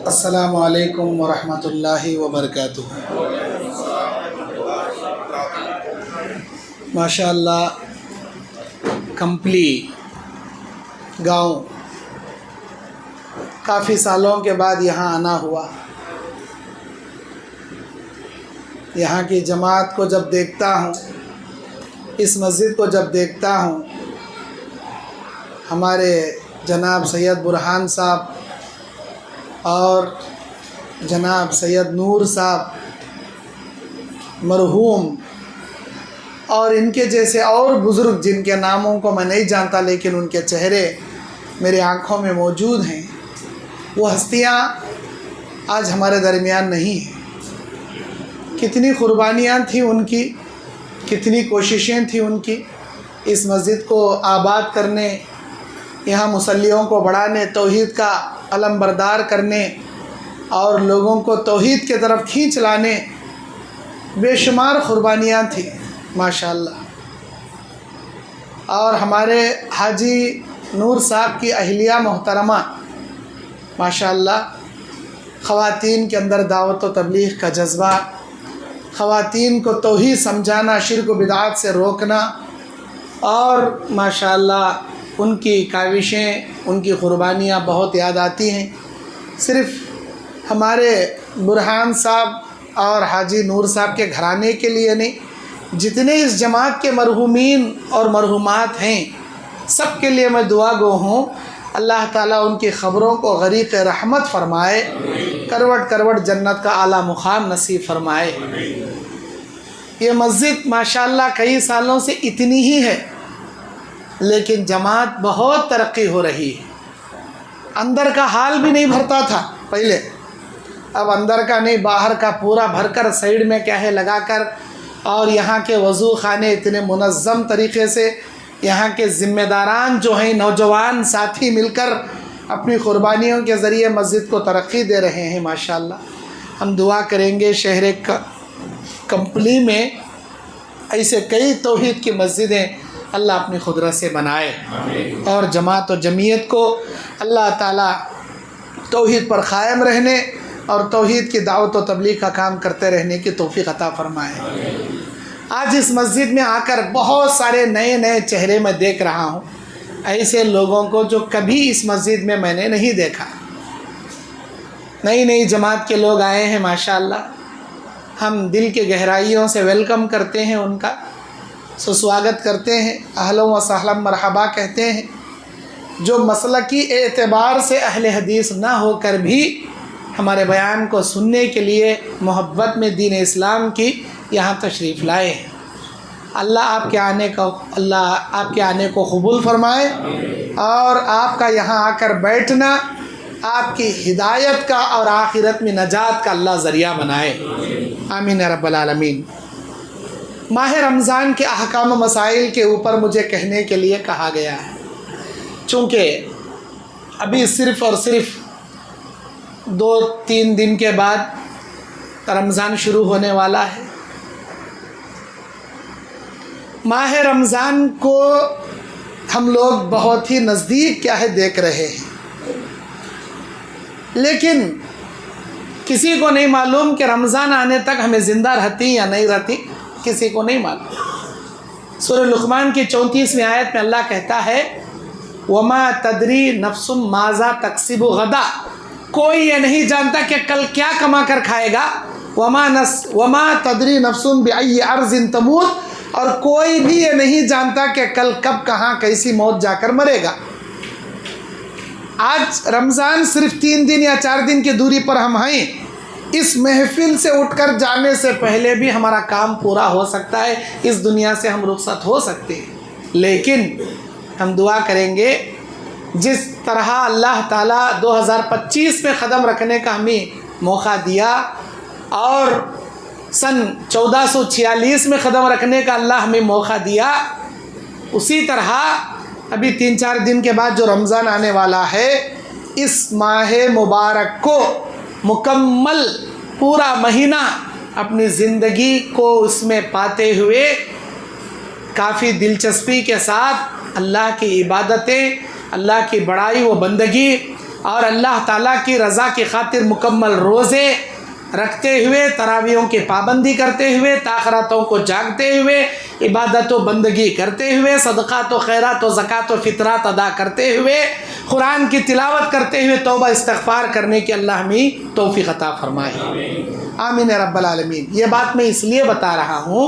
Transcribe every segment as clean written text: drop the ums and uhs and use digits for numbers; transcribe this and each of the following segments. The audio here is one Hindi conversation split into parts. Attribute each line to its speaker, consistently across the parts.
Speaker 1: अस्सलामु अलैकुम वरहमतुल्लाहि वबरकातुहू। माशाअल्लाह कंपली गांव काफ़ी सालों के बाद यहाँ आना हुआ। यहाँ की जमात को जब देखता हूँ, इस मस्जिद को जब देखता हूँ, हमारे जनाब सैयद बुरहान साहब और जनाब सैयद नूर साहब मरहूम और इनके जैसे और बुज़ुर्ग जिनके नामों को मैं नहीं जानता लेकिन उनके चेहरे मेरी आँखों में मौजूद हैं, वो हस्तियाँ आज हमारे दरमियान नहीं हैं। कितनी कुर्बानियाँ थी उनकी, कितनी कोशिशें थी उनकी इस मस्जिद को आबाद करने, यहाँ मुसल्लियों को बढ़ाने, तौहीद का अलम बरदार करने और लोगों को तौहीद की तरफ खींच लाने। बेशुमार कुर्बानियाँ थी माशाअल्लाह। और हमारे हाजी नूर साहब की अहलिया मोहतरमा माशाअल्लाह, ख़वातीन के अंदर दावत व तबलीग का जज्बा, ख़वातीन को तौहीद समझाना, शिर्क व बिदअत से रोकना, और माशाअल्लाह उनकी काविशें, उनकी कुर्बानियाँ बहुत याद आती हैं। सिर्फ़ हमारे बुरहान साहब और हाजी नूर साहब के घराने के लिए नहीं, जितने इस जमात के मरहूमीन और मरहूमात हैं, सब के लिए मैं दुआ गो हूँ। अल्लाह ताला उनकी ख़बरों को गरीक़ रहमत फ़रमाए, करवट करवट जन्नत का आला मुक़ाम नसीब फ़रमाए। ये मस्जिद माशाअल्लाह कई सालों से इतनी ही है, लेकिन जमात बहुत तरक्की हो रही है। अंदर का हाल भी नहीं भरता था पहले, अब अंदर का नहीं, बाहर का पूरा भरकर साइड में क्या है लगाकर, और यहाँ के वज़ू खाने इतने मुनज़्ज़म तरीक़े से, यहाँ के ज़िम्मेदारान जो हैं नौजवान साथी मिलकर अपनी क़ुरबानियों के ज़रिए मस्जिद को तरक्की दे रहे हैं माशाअल्लाह। हम दुआ करेंगे शहर कंपली में ऐसे कई तौहीद की मस्जिदें अल्लाह अपनी खुदरत से बनाए, और जमात और जमीयत को अल्लाह ताला तौहीद पर क़ायम रहने और तौहीद की दावत व तबलीग का काम करते रहने की तौफ़ीक़ अता फ़रमाए। आज इस मस्जिद में आकर बहुत सारे नए नए चेहरे मैं देख रहा हूँ, ऐसे लोगों को जो कभी इस मस्जिद में मैंने नहीं देखा। नई नई जमात के लोग आए हैं माशाअल्लाह। हम दिल के गहराइयों से वेलकम करते हैं, उनका सुस्वागत करते हैं, अहलन व सहलन मरहबा कहते हैं। जो मसलकी एतबार से अहले हदीस ना होकर भी हमारे बयान को सुनने के लिए मोहब्बत में दीन इस्लाम की यहाँ तशरीफ़ लाए हैं, अल्लाह आपके आने को कबूल फ़रमाए, और आपका यहाँ आकर बैठना आपकी हिदायत का और आखिरत में नजात का अल्लाह ज़रिया बनाए। आमीन या रब्बल आलमीन। माह रमज़ान के अहकाम मसाइल के ऊपर मुझे कहने के लिए कहा गया है, चूँकि अभी सिर्फ़ और सिर्फ 2-3 दिन के बाद रमज़ान शुरू होने वाला है। माह रमज़ान को हम लोग बहुत ही नज़दीक क्या है देख रहे हैं, लेकिन किसी को नहीं मालूम कि रमज़ान आने तक हमें ज़िंदा रहती या नहीं रहती, किसी को नहीं मालूम। सूरह लुक़मान की 34वीं आयत में अल्लाह कहता है, वमा तदरी नफ्सुम माज़ा तक्सिबु गदा, कोई ये नहीं जानता कि कल क्या कमा कर खाएगा। वमा तदरी नफ्सुम बिअय्यि अर्ज़िन तमूत, और कोई भी ये नहीं जानता कि कल कब कहाँ कैसी मौत जाकर मरेगा। आज रमज़ान सिर्फ 3 दिन या 4 दिन की दूरी पर हम हैं। इस महफिल से उठकर जाने से पहले भी हमारा काम पूरा हो सकता है, इस दुनिया से हम रुखसत हो सकते हैं। लेकिन हम दुआ करेंगे, जिस तरह अल्लाह ताला 2025 में क़दम रखने का हमें मौका दिया और सन 1446 में क़दम रखने का अल्लाह हमें मौका दिया, उसी तरह अभी 3-4 दिन के बाद जो रमज़ान आने वाला है, इस माह मुबारक को मुकम्मल पूरा महीना अपनी ज़िंदगी को उसमें पाते हुए काफ़ी दिलचस्पी के साथ अल्लाह की इबादतें, अल्लाह की बड़ाई व बंदगी और अल्लाह ताला की रज़ा की खातिर मुकम्मल रोज़े रखते हुए, तरावियों की पाबंदी करते हुए, ताख़रातों को जागते हुए, इबादत व बंदगी करते हुए, सदक़ात व खैरात व ज़कात व फ़ितरात अदा करते हुए, कुरान की तिलावत करते हुए तौबा इस्तग़फ़ार करने की अल्लाह हमें तौफ़ीक़ अता फ़रमाए। आमीन या रब्बल आलमीन। ये बात मैं इसलिए बता रहा हूँ,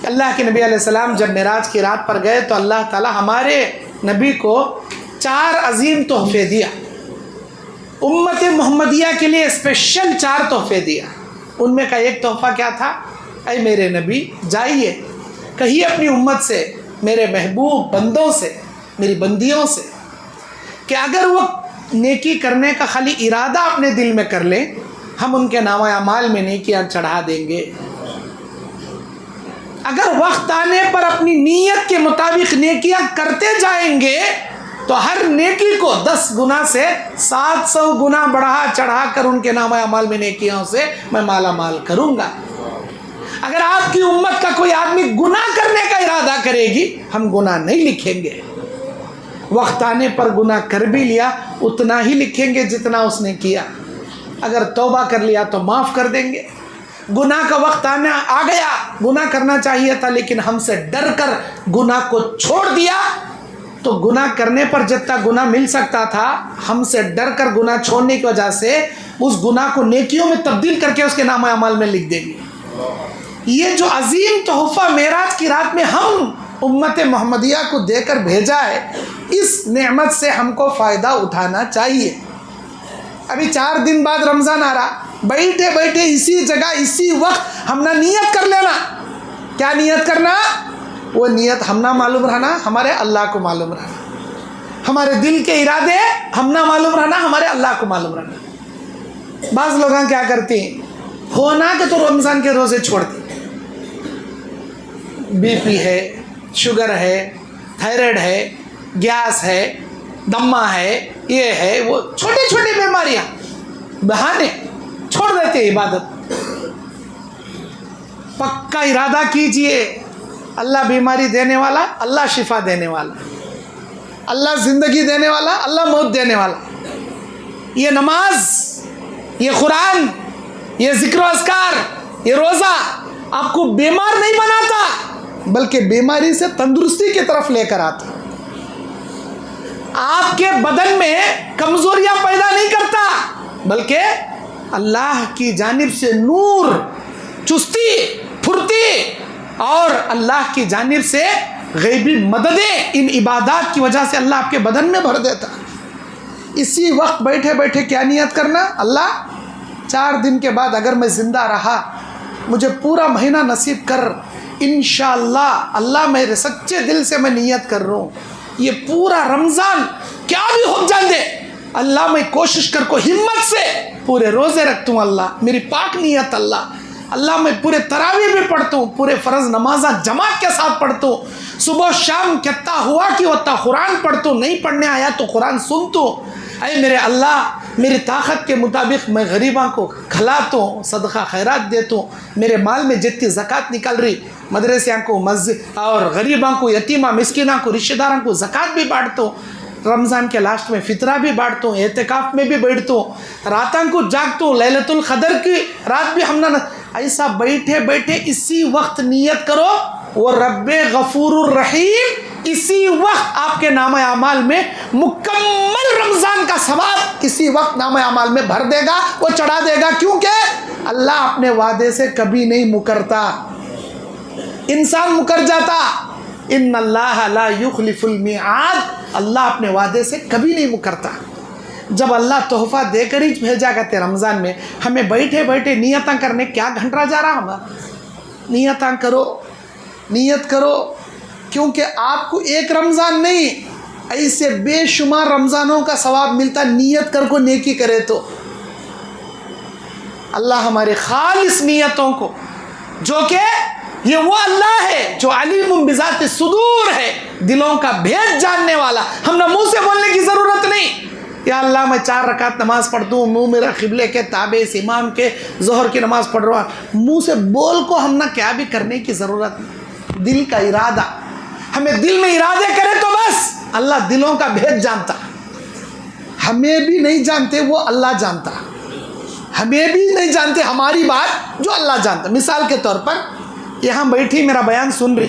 Speaker 1: अल्लाह के नबी अलैहिस्सलाम जब मेराज की रात पर गए तो अल्लाह ताला हमारे नबी को 4 अजीम तोहफ़े दिया। उम्मत मोहम्मदिया के लिए स्पेशल 4 तोहफ़े दिया। उनमें का एक तोहफ़ा क्या था? ऐ मेरे नबी, जाइए कहिए अपनी उम्मत से, मेरे महबूब बंदों से, मेरी बंदियों से, कि अगर वो नेकी करने का खाली इरादा अपने दिल में कर लें, हम उनके नामा अमाल में नेकियां चढ़ा देंगे। अगर वक्त आने पर अपनी नीयत के मुताबिक नेकियां करते जाएंगे तो हर नेकी को 10 गुना से 700 गुना बढ़ा चढ़ा कर उनके नामा अमाल में नेकियों से मैं माला माल करूँगा। अगर आपकी उम्मत का कोई आदमी गुनाह करने का इरादा करेगी, हम गुनाह नहीं लिखेंगे। वक्त आने पर गुनाह कर भी लिया उतना ही लिखेंगे जितना उसने किया। अगर तौबा कर लिया तो माफ़ कर देंगे। गुनाह का वक्त आना आ गया, गुनाह करना चाहिए था लेकिन हमसे डर कर गुनाह को छोड़ दिया, तो गुनाह करने पर जितना गुनाह मिल सकता था, हमसे डर कर गुनाह छोड़ने की वजह से उस गुनाह को नेकियों में तब्दील करके उसके नाम अमाल में लिख देंगे। ये जो अजीम तोहफ़ा मेराज की रात में हम उम्मत मोहम्मदिया को देकर भेजा है, इस नेमत से हमको फ़ायदा उठाना चाहिए। अभी 4 दिन बाद रमज़ान आ रहा, बैठे बैठे इसी जगह इसी वक्त हमने नियत कर लेना। क्या नियत करना? वो नियत हम ना मालूम रहना, हमारे अल्लाह को मालूम रहना। हमारे दिल के इरादे हम ना मालूम रहना, हमारे अल्लाह को मालूम रहना। बाज़ लोग क्या करते हैं, होना कि तो रमज़ान के रोज़े छोड़ते, बीपी है, शुगर है, थायराइड है, गैस है, दम्मा है, ये है, वो छोटी छोटी बीमारियां, बहाने छोड़ देते इबादत। पक्का इरादा कीजिए, अल्लाह बीमारी देने वाला, अल्लाह शिफा देने वाला, अल्लाह ज़िंदगी देने वाला, अल्लाह मौत देने वाला। ये नमाज, ये कुरान, ये ज़िक्र अस्कार, ये रोज़ा आपको बीमार नहीं बनाता, बल्कि बीमारी से तंदुरुस्ती की तरफ लेकर आता। आपके बदन में कमज़ोरियां पैदा नहीं करता, बल्कि अल्लाह की जानिब से नूर, चुस्ती, फुर्ती और अल्लाह की जानिब से गैबी मददें इन इबादत की वजह से अल्लाह आपके बदन में भर देता। इसी वक्त बैठे बैठे क्या नियत करना? अल्लाह 4 दिन के बाद अगर मैं ज़िंदा रहा, मुझे पूरा महीना नसीब कर, इंशाअल्लाह अल्लाह मेरे सच्चे दिल से मैं नियत कर रहा हूँ, ये पूरा रमज़ान क्या भी हो जान दे, अल्लाह मैं कोशिश कर को हिम्मत से पूरे रोज़े रखता हूँ। अल्लाह मेरी पाक नियत, अल्लाह मैं पूरे तरावी भी पढ़ता हूँ, पूरे फ़र्ज़ नमाज़ा जमात के साथ पढ़ता हूँ, सुबह शाम कितना हुआ कि उतना कुरान पढ़ता हूँ, नहीं पढ़ने आया तो कुरान सुनता हूँ। अरे मेरे अल्लाह, मेरी ताकत के मुताबिक मैं गरीबों को खिलाता हूँ, सदका खैरात देता हूँ, मेरे माल में जितनी ज़कात निकल रही, मदरसियाँ को, मस्जिद और गरीबों को, यतीमा मिस्किना को, रिश्तेदारों को ज़कात भी बांटता हूँ। रमज़ान के लास्ट में फ़ितरा भी बांटता हूँ, एहतिकाफ़ में भी बैठता हूँ, रातों को जागता हूँ, लैलतुल क़दर की रात भी हमने ऐसा बैठे बैठे इसी वक्त नियत करो, वो रब्बे गफूरुर रहीम इसी वक्त आपके नामा अमाल में मुकम्मल रमज़ान का सवाब इसी वक्त नामा अमाल में भर देगा, वो चढ़ा देगा। क्योंकि अल्लाह अपने वादे से कभी नहीं मुकरता, इंसान मुकर जाता। इन्नल्लाह ला युखलिफुल मिआद, अल्लाह अपने वादे से कभी नहीं मुकरता। जब अल्लाह तोहफ़ा देकर ही भेजा करते रमज़ान में, हमें बैठे बैठे नियतां करने क्या घंटा जा रहा हमारा? नियतां करो, नियत करो, क्योंकि आपको एक रमज़ान नहीं, ऐसे बेशुमार रमज़ानों का सवाब मिलता नियत कर को नेकी करे तो। अल्लाह हमारे खालिस नियतों को, जो कि ये वो अल्लाह है जो अलीमुम बिज़ाति सुदूर है, दिलों का भेद जानने वाला, हमने मुँह से बोलने की ज़रूरत नहीं। या अल्लाह मैं 4 रकात नमाज़ पढ़ता हूँ, मुँह मेरा क़िबले के ताबे, इस इमाम के ज़ोहर की नमाज़ पढ़ रहा हूँ, मुँह से बोल को हमने क्या भी करने की ज़रूरत नहीं। दिल का इरादा, हमें दिल में इरादे करें तो बस, अल्लाह दिलों का भेद जानता। हमें भी नहीं जानते वो अल्लाह जानता, हमें भी नहीं जानते हमारी बात जो अल्लाह जानता। मिसाल के तौर पर यहाँ बैठी मेरा बयान सुन रही,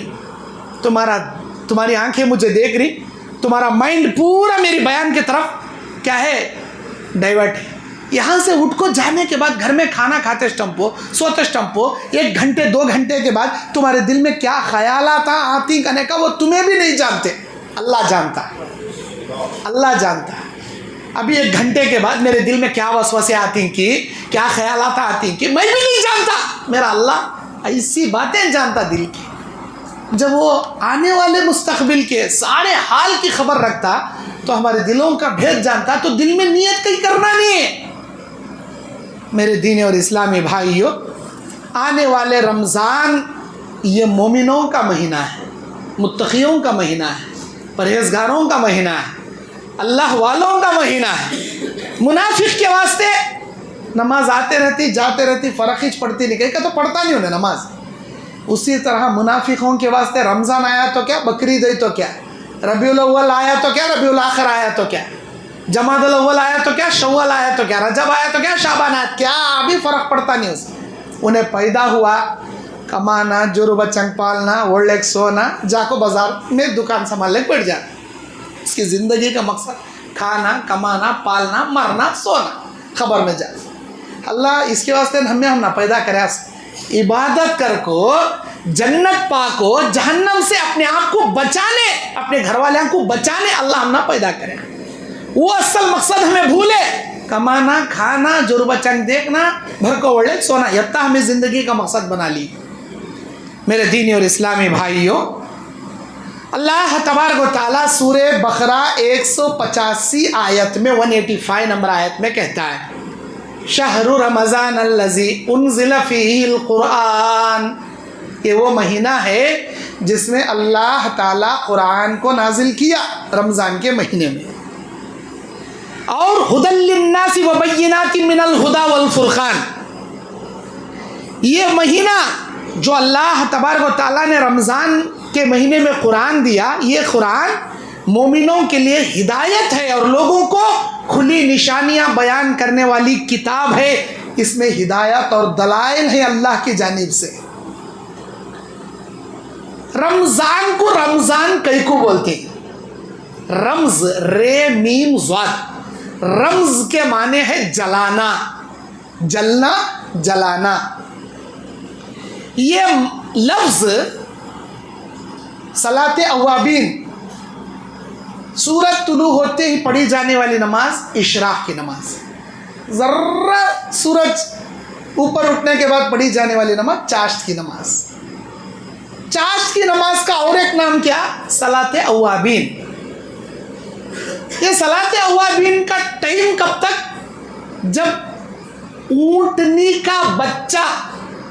Speaker 1: तुम्हारी आंखें मुझे देख रही, तुम्हारा माइंड पूरा मेरी बयान की तरफ क्या है, डाइवर्ट है। यहाँ से उठ को जाने के बाद घर में खाना खाते स्टम्पो, सोते स्टम्पो, 1 घंटे 2 घंटे के बाद तुम्हारे दिल में क्या ख्यालात आती करने का वो तुम्हें भी नहीं जानते, अल्लाह जानता है, अल्लाह जानता है। अभी 1 घंटे के बाद मेरे दिल में क्या वसवसे आती कि क्या ख्यालात आती कि मैं भी नहीं जानता, मेरा अल्लाह ऐसी बातें जानता दिल की। जब वो आने वाले मुस्तकबिल के सारे हाल की खबर रखता तो हमारे दिलों का भेद जानता, तो दिल में नियत कहीं करना नहीं है। मेरे दीनी और इस्लामी भाइयों, आने वाले रमज़ान ये मोमिनों का महीना है, मुत्तक़ियों का महीना है, परहेज़गारों का महीना है, अल्लाह वालों का महीना है। मुनाफिक के वास्ते नमाज आते रहती जाते रहती, फ़र्क ही पड़ती नहीं, कहीं का तो पढ़ता नहीं उन्हें नमाज। उसी तरह मुनाफिकों के वास्ते रमज़ान आया तो क्या, बकरीद आई तो क्या, रबीउल अव्वल आया तो क्या, रबीउल आखिर आया तो क्या, जमादुल अव्वल आया तो क्या, शव्वल आया तो क्या, रजब आया तो क्या, शाबान आया क्या, अभी फ़र्क पड़ता नहीं उससे। उन्हें पैदा हुआ, कमाना, जोरू बच्चन पालना, ओल्ड सोना, जाको बाजार में दुकान संभालने बैठ जाना, उसकी ज़िंदगी का मकसद खाना, कमाना, पालना, मरना, सोना, खबर में जा। अल्लाह इसके वास्ते हमें हम ना पैदा करे, इबादत कर को जन्नत पाको, जहन्नम से अपने आप को बचाने, अपने घर वालों को बचाने अल्लाह हम ना पैदा करे। वो असल मकसद हमें भूले, कमाना, खाना, जोरू बच्चन देखना, घर को ओढ़े सोना, यत्ता हमें ज़िंदगी का मकसद बना ली। मेरे दीनी और इस्लामी भाइयों, अल्लाह तबारक व तआला सूरे बकरा 185 आयत में 185 नंबर आयत में कहता है, शहरु रमज़ान अल्लज़ी उन्ज़िल फ़ीहिल क़ुरआन, ये वो महीना है जिसमें अल्लाह ताला कुरान को नाजिल किया रमज़ान के महीने में, और हुदल लिन्नासि व बय्यिनातिन मिनल हुदा वल फुरक़ान, ये महीना जो अल्लाह तबारक व तआला ने रमज़ान के महीने में कुरान दिया, ये कुरान मोमिनों के लिए हिदायत है और लोगों को खुली निशानियां बयान करने वाली किताब है। इसमें हिदायत और दलाइल है अल्लाह की जानिब से। रमज़ान को रमज़ान कई को बोलते हैं, रम्ज़, रे मीम ज़ाद, रम्ज़ के माने है जलाना, जलना, जलाना। ये लफ्ज़ सलाते अवाबीन, सूरज तुलू होते ही पढ़ी जाने वाली नमाज इशराक की नमाज, ज़र्रा सूरज ऊपर उठने के बाद पढ़ी जाने वाली नमाज चाश्त की नमाज। चाश्त की नमाज का और एक नाम क्या, सलाते अवाबीन। ये सलाते अवाबीन का टाइम कब तक, जब ऊँटनी का बच्चा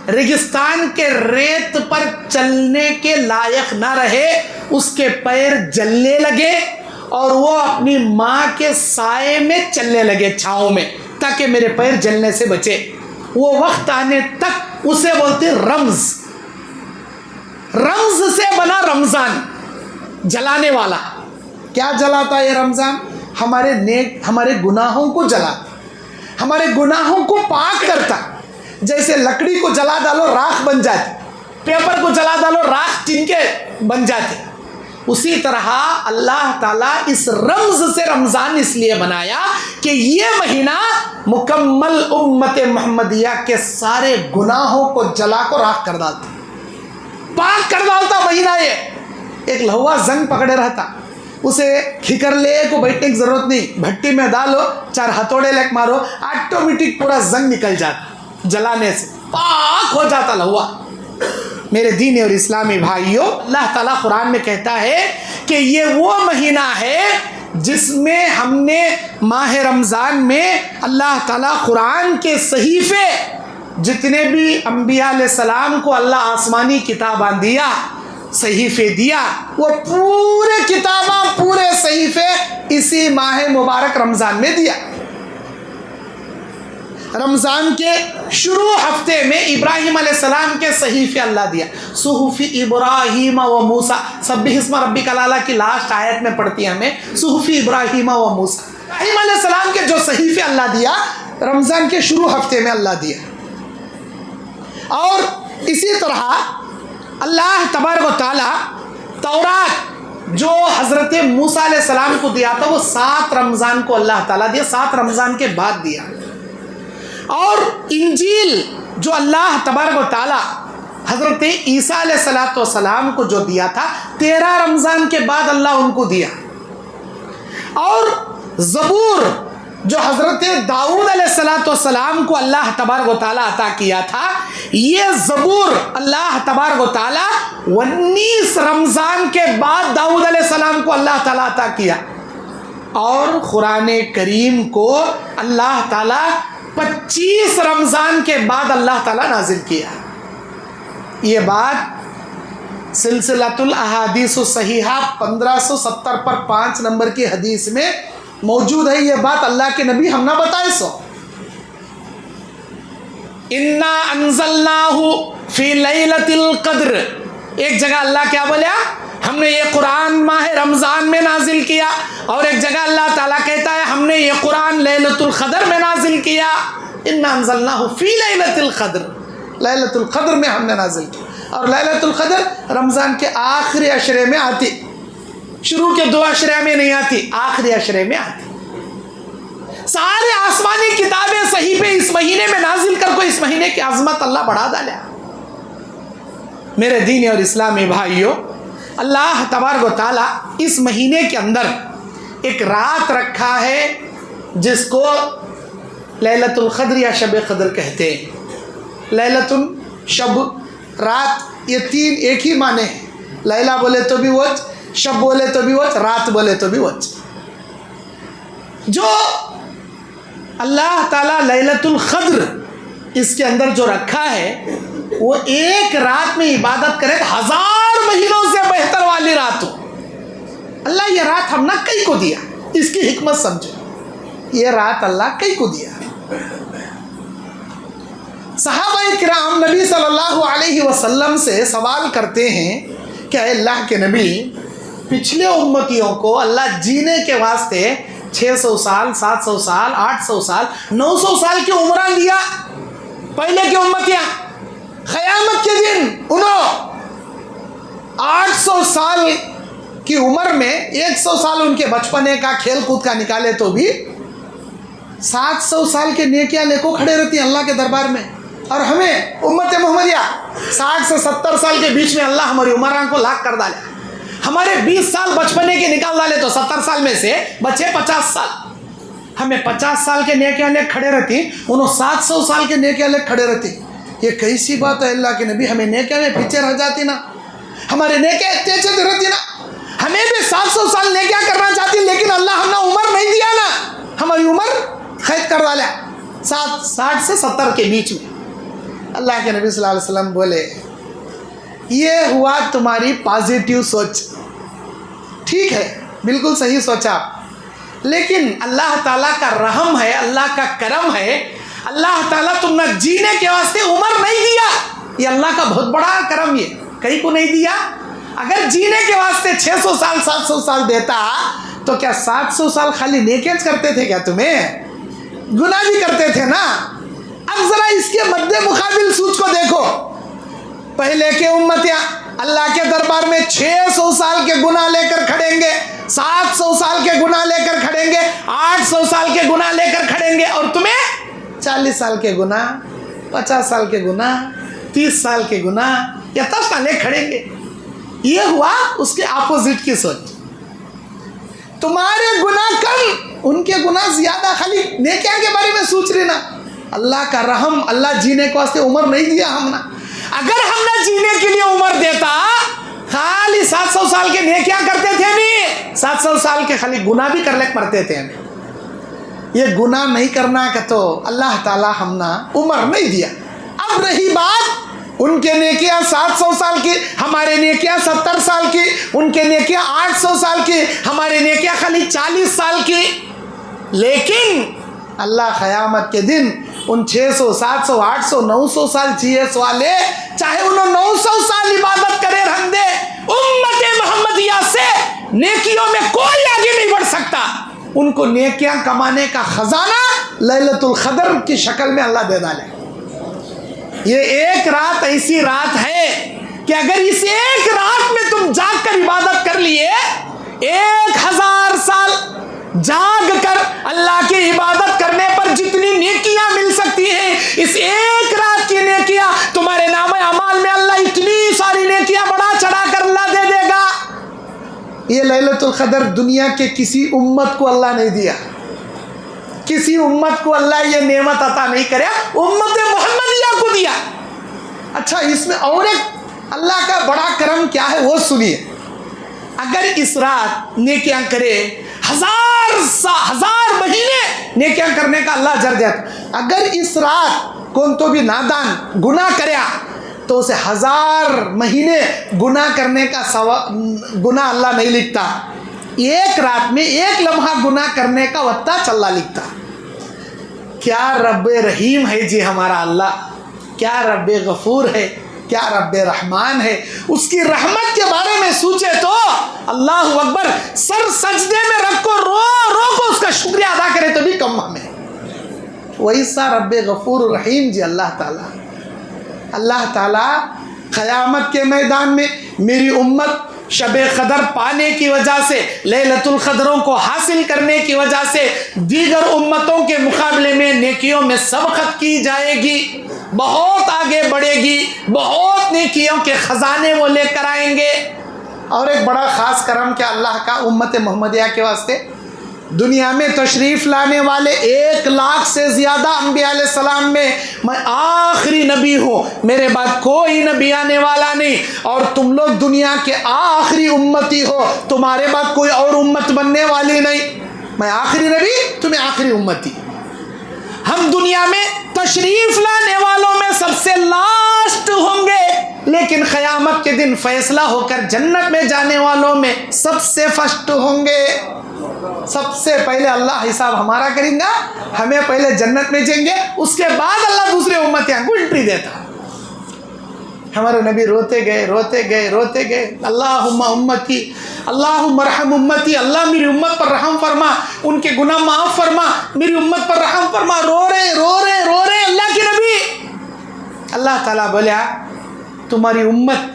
Speaker 1: रेगिस्तान के रेत पर चलने के लायक ना रहे, उसके पैर जलने लगे और वो अपनी माँ के साए में चलने लगे, छाँव में, ताकि मेरे पैर जलने से बचे। वो वक्त आने तक उसे बोलते रम्ज़। रम्ज़ से बना रमज़ान, जलाने वाला। क्या जलाता है ये रमज़ान? हमारे नेक, हमारे गुनाहों को जलाता, हमारे गुनाहों को पाक करता। जैसे लकड़ी को जला डालो राख बन जाती, पेपर को जला डालो राख तिनके बन जाते, उसी तरह अल्लाह ताला इस रम्ज़ से रमज़ान इसलिए बनाया कि ये महीना मुकम्मल उम्मत मोहम्मदिया के सारे गुनाहों को जला को राख कर डालता, पाक कर डालता महीना। ये एक लहुआ जंग पकड़े रहता, उसे खिकर ले को बैठने की ज़रूरत नहीं, भट्टी में डालो, 4 हथौड़े लेक मारो, ऑटोमेटिक पूरा जंग निकल जाता, जलाने से पाक हो जाता लहुआ। मेरे दीनी और इस्लामी भाइयों, अल्लाह ताला कुरान में कहता है कि ये वो महीना है जिसमें हमने माह रमज़ान में अल्लाह ताला कुरान के सहीफ़े, जितने भी अम्बिया अलैहिस्सलाम को अल्लाह आसमानी किताबां दिया, सहीफ़े दिया, वो पूरे किताबां, पूरे सहीफ़े इसी माह मुबारक रमज़ान में दिया। रमज़ान के शुरू हफ्ते में इब्राहिम अलैहिस्सलाम के सहीफ़े अल्लाह दिया। सुहुफ़ी इब्राहिम व मूसा, सब्बिहिस्म रब्बिकल आला की लास्ट आयत में पढ़ती है हमें सुहुफ़ी इब्राहिम व मूसा। इब्राहिम अलैहिस्सलाम के जो सहीफ़े अल्लाह दिया रमज़ान के शुरू हफ्ते में अल्लाह दिया। और इसी तरह अल्लाह तबारक व तआला तौरात जो हज़रत मूसा अलैहिस्सलाम को दिया था वो 7 रमज़ान को अल्लाह ताला दिया, 7 रमज़ान के बाद दिया। और इंजील जो अल्लाह तबारक व तआला हज़रत ईसा अलैहिस्सलाम को जो दिया था 13 रमज़ान के बाद अल्लाह उनको दिया। और ज़बूर जो हज़रत दाऊद अलैहिस्सलाम को अल्लाह तबारक व तआला अता किया था, ये ज़बूर अल्लाह तबारक व तआला 19 रमज़ान के बाद दाऊद अलैहिस्सलाम को अल्लाह ताला अता किया। और कुरान करीम को अल्लाह ताला 25 रमज़ान के बाद अल्लाह ताला नाजिल किया। ये बात सिलसिलातुल अहादीस सहीहा 1570 पर 5 नंबर की हदीस में मौजूद है। ये बात अल्लाह के नबी हम ना बताए सो। इन्ना अंज़लनाहु फी लैलतिल क़द्र, एक जगह अल्लाह क्या बोला, हमने ये कुरान माह रमज़ान में नाजिल किया। और एक जगह अल्लाह ताला कहता है हमने ये कुरान लैलतुल क़द्र में नाजिल किया। इन्ना अंज़लनाहु फी लैलतिल क़द्र, लैलतुल क़द्र में हमने नाजिल किया। और लैलतुल क़द्र रमज़ान के आखिरी अशरे में आती, शुरू के 2 अशरे में नहीं आती, आखिरी अशरे में आती। सारे आसमानी किताबें सहीफे इस महीने में नाजिल कर को इस महीने की अजमत अल्लाह बढ़ा डाला। मेरे दीन और इस्लामी भाइयों, अल्लाह तबारक व तआला इस महीने के अंदर एक रात रखा है जिसको लैलतुल क़द्र या शब क़द्र कहते हैं। लैलतुल शब रात, ये 3 एक ही माने हैं। लैला बोले तो भी वच, शब बोले तो भी वच, रात बोले तो भी वच। जो अल्लाह ताला लैलतुल क़द्र इसके अंदर जो रखा है वो एक रात में इबादत करे तो 1000 महीनों से बेहतर वाली रात हो। अल्लाह ये रात हम ना कई को दिया, इसकी हिकमत समझो। ये रात अल्लाह कई को दिया। सहाबाए किराम नबी सल्लल्लाहु अलैहि वसल्लम से सवाल करते हैं कि अल्लाह के नबी, पिछले उम्मतियों को अल्लाह जीने के वास्ते 600 साल, 700 साल, 800 साल, 900 साल की उम्र दिया। पहले की उम्मतियाँ क़यामत के दिन उन्होंने 800 साल की उम्र में 100 साल उनके बचपने का खेल कूद का निकाले तो भी 700 साल के नेकियां लेको खड़े रहती हैं अल्लाह के दरबार में। और हमें उम्मत मोहम्मदिया 60 से 70 साल के बीच में अल्लाह हमारी उम्र को लाख कर डाले। हमारे 20 साल बचपने के निकाल डाले तो 70 साल में से बचे 50 साल। हमें 50 साल के नेकियां ले खड़े रहती, उन्होंने 700 साल के नेकियां ले खड़े रहती। ये कैसी बात है अल्लाह के नबी, हमें नेकियां में पीछे रह जाती ना, हमारे नेकियां तेज रहती ना। हमें भी 700 साल नेकियां करना चाहती, लेकिन अल्लाह हमने उम्र नहीं दिया ना, हमारी उम्र कैद कर डाला 60 से 70 के बीच में। अल्लाह के नबी सल्लल्लाहु अलैहि वसल्लम बोले, ये हुआ तुम्हारी पॉजिटिव सोच, ठीक है, बिल्कुल सही सोचा। लेकिन अल्लाह ताला का रहम है, अल्लाह का करम है, अल्लाह ताला तुमने जीने के वास्ते उम्र नहीं दिया। ये अल्लाह का बहुत बड़ा करम, ये कहीं को नहीं दिया। अगर जीने के वास्ते 600 साल 700 साल देता तो क्या 700 साल खाली नेकियां करते थे क्या? तुम्हें गुनाह भी करते थे ना। अब जरा इसके मद्दे मुकाबिल सूच को देखो। पहले के उम्मतियां अल्लाह के दरबार में 600 साल के गुनाह लेकर खड़ेंगे, 700 साल के गुनाह लेकर खड़ेंगे, 800 साल के गुनाह लेकर खड़ेंगे। और तुम्हें 40 साल के गुनाह, 50 साल के गुनाह, 30 साल के गुनाह या 10 साल खड़ेंगे। ये हुआ उसके अपोजिट की सोच। तुम्हारे गुनाह कम, उनके गुनाह ज्यादा, खाली नेकियां के बारे में सोच रहे ना। अल्लाह का रहम, अल्लाह जीने के वास्ते उम्र नहीं दिया हमने। अगर हमने जीने के लिए उम्र देता, खाली 700 साल के नेकियां करते थे नहीं, 700 साल के खाली गुनाह भी कर ले मरते थे। ये गुनाह नहीं करना का तो अल्लाह ताला हमने उम्र नहीं दिया। अब रही बात उनके नेकियां 700 साल की, हमारे नेकियां 70 साल की, उनके नेकियां 800 साल की, हमारे नेकियां खाली 40 साल की। लेकिन अल्लाह क़यामत के दिन उन 600, 700, 800, 900 साल जीएस वाले चाहे उन्होंने 900 साल इबादत करे रख दे, उम्मत मोहम्मदिया से नेकियों में कोई आगे नहीं बढ़ सकता। उनको नेकियां कमाने का खजाना लैलतुल क़द्र की शक्ल में अल्लाह दे डाले। ये एक रात ऐसी रात है कि अगर इस एक रात में तुम जाग कर इबादत कर लिए, 1000 साल जाग कर अल्लाह की इबादत करने पर जितनी नेकियां मिल सकती हैं, इस एक रात की नेकियां तुम्हारे नाम अमाल में अल्लाह इतनी सारी नेकियां बढ़ा चढ़ा कर अल्लाह दे देगा। ये लैलतुल क़द्र दुनिया के किसी उम्मत को अल्लाह नहीं दिया, किसी उम्मत को अल्लाह ये नेमत अता नहीं करे, उम्मत मोहम्मदिया को दिया। अच्छा, इसमें और एक अल्लाह का बड़ा करम क्या है वो सुनिए। अगर इस रात नेकियां करे, हजार महीने नेकियां करने का अल्लाह जर देता। अगर इस रात कौन तो भी नादान गुनाह करे तो उसे 1000 महीने गुनाह करने का गुनाह अल्लाह नहीं लिखता। एक रात में एक लम्हा गुनाह करने का वत्ता चल्ला लिखता। क्या रब्बे रहीम है जी हमारा अल्लाह, क्या रब्बे गफूर है, क्या रब्बे रहमान है। उसकी रहमत के बारे में सोचे तो अल्लाह अकबर, सर सजदे में रख को रो रो को उसका शुक्रिया अदा करे तो भी कम हमें। वैसा रब्बे गफूर रहीम जी अल्लाह ताला क़यामत के मैदान में मेरी उम्मत शबे क़द्र पाने की वजह से, लैलतुल क़द्रों को हासिल करने की वजह से दीगर उम्मतों के मुकाबले में नेकियों में सबक़त की जाएगी, बहुत आगे बढ़ेगी, बहुत नेकियों के ख़जाने वो लेकर आएंगे। और एक बड़ा ख़ास करम क्या अल्लाह का उम्मत मोहम्मदिया के वास्ते, दुनिया में तशरीफ़ लाने वाले 1 लाख से ज़्यादा अंबिया अलैहिस्सलाम में मैं आखिरी नबी हूँ, मेरे बाद कोई नबी आने वाला नहीं, और तुम लोग दुनिया के आखिरी उम्मती हो, तुम्हारे बाद कोई और उम्मत बनने वाली नहीं। मैं आखिरी नबी, तुम्हें आखिरी उम्मती। हम दुनिया में तशरीफ़ लाने वालों में सबसे लास्ट होंगे, लेकिन क़यामत के दिन फैसला होकर जन्नत में जाने वालों में सबसे फर्स्ट होंगे। सबसे पहले अल्लाह हिसाब हमारा करेगा, हमें पहले जन्नत में जाएंगे, उसके बाद अल्लाह दूसरे उम्मतियां को एंट्री देता। हमारे नबी रोते गए रोते गए रोते गए, अल्लाहुम्मा उम्मती, अल्लाहुम्मा रहम उम्मती, अल्लाह मेरी उम्मत पर रहम फरमा, उनके गुनाह माफ़ फरमा, मेरी उम्मत पर रहम फरमा। रो रहे अल्लाह के नबी। अल्लाह ताला बोला, तुम्हारी उम्मत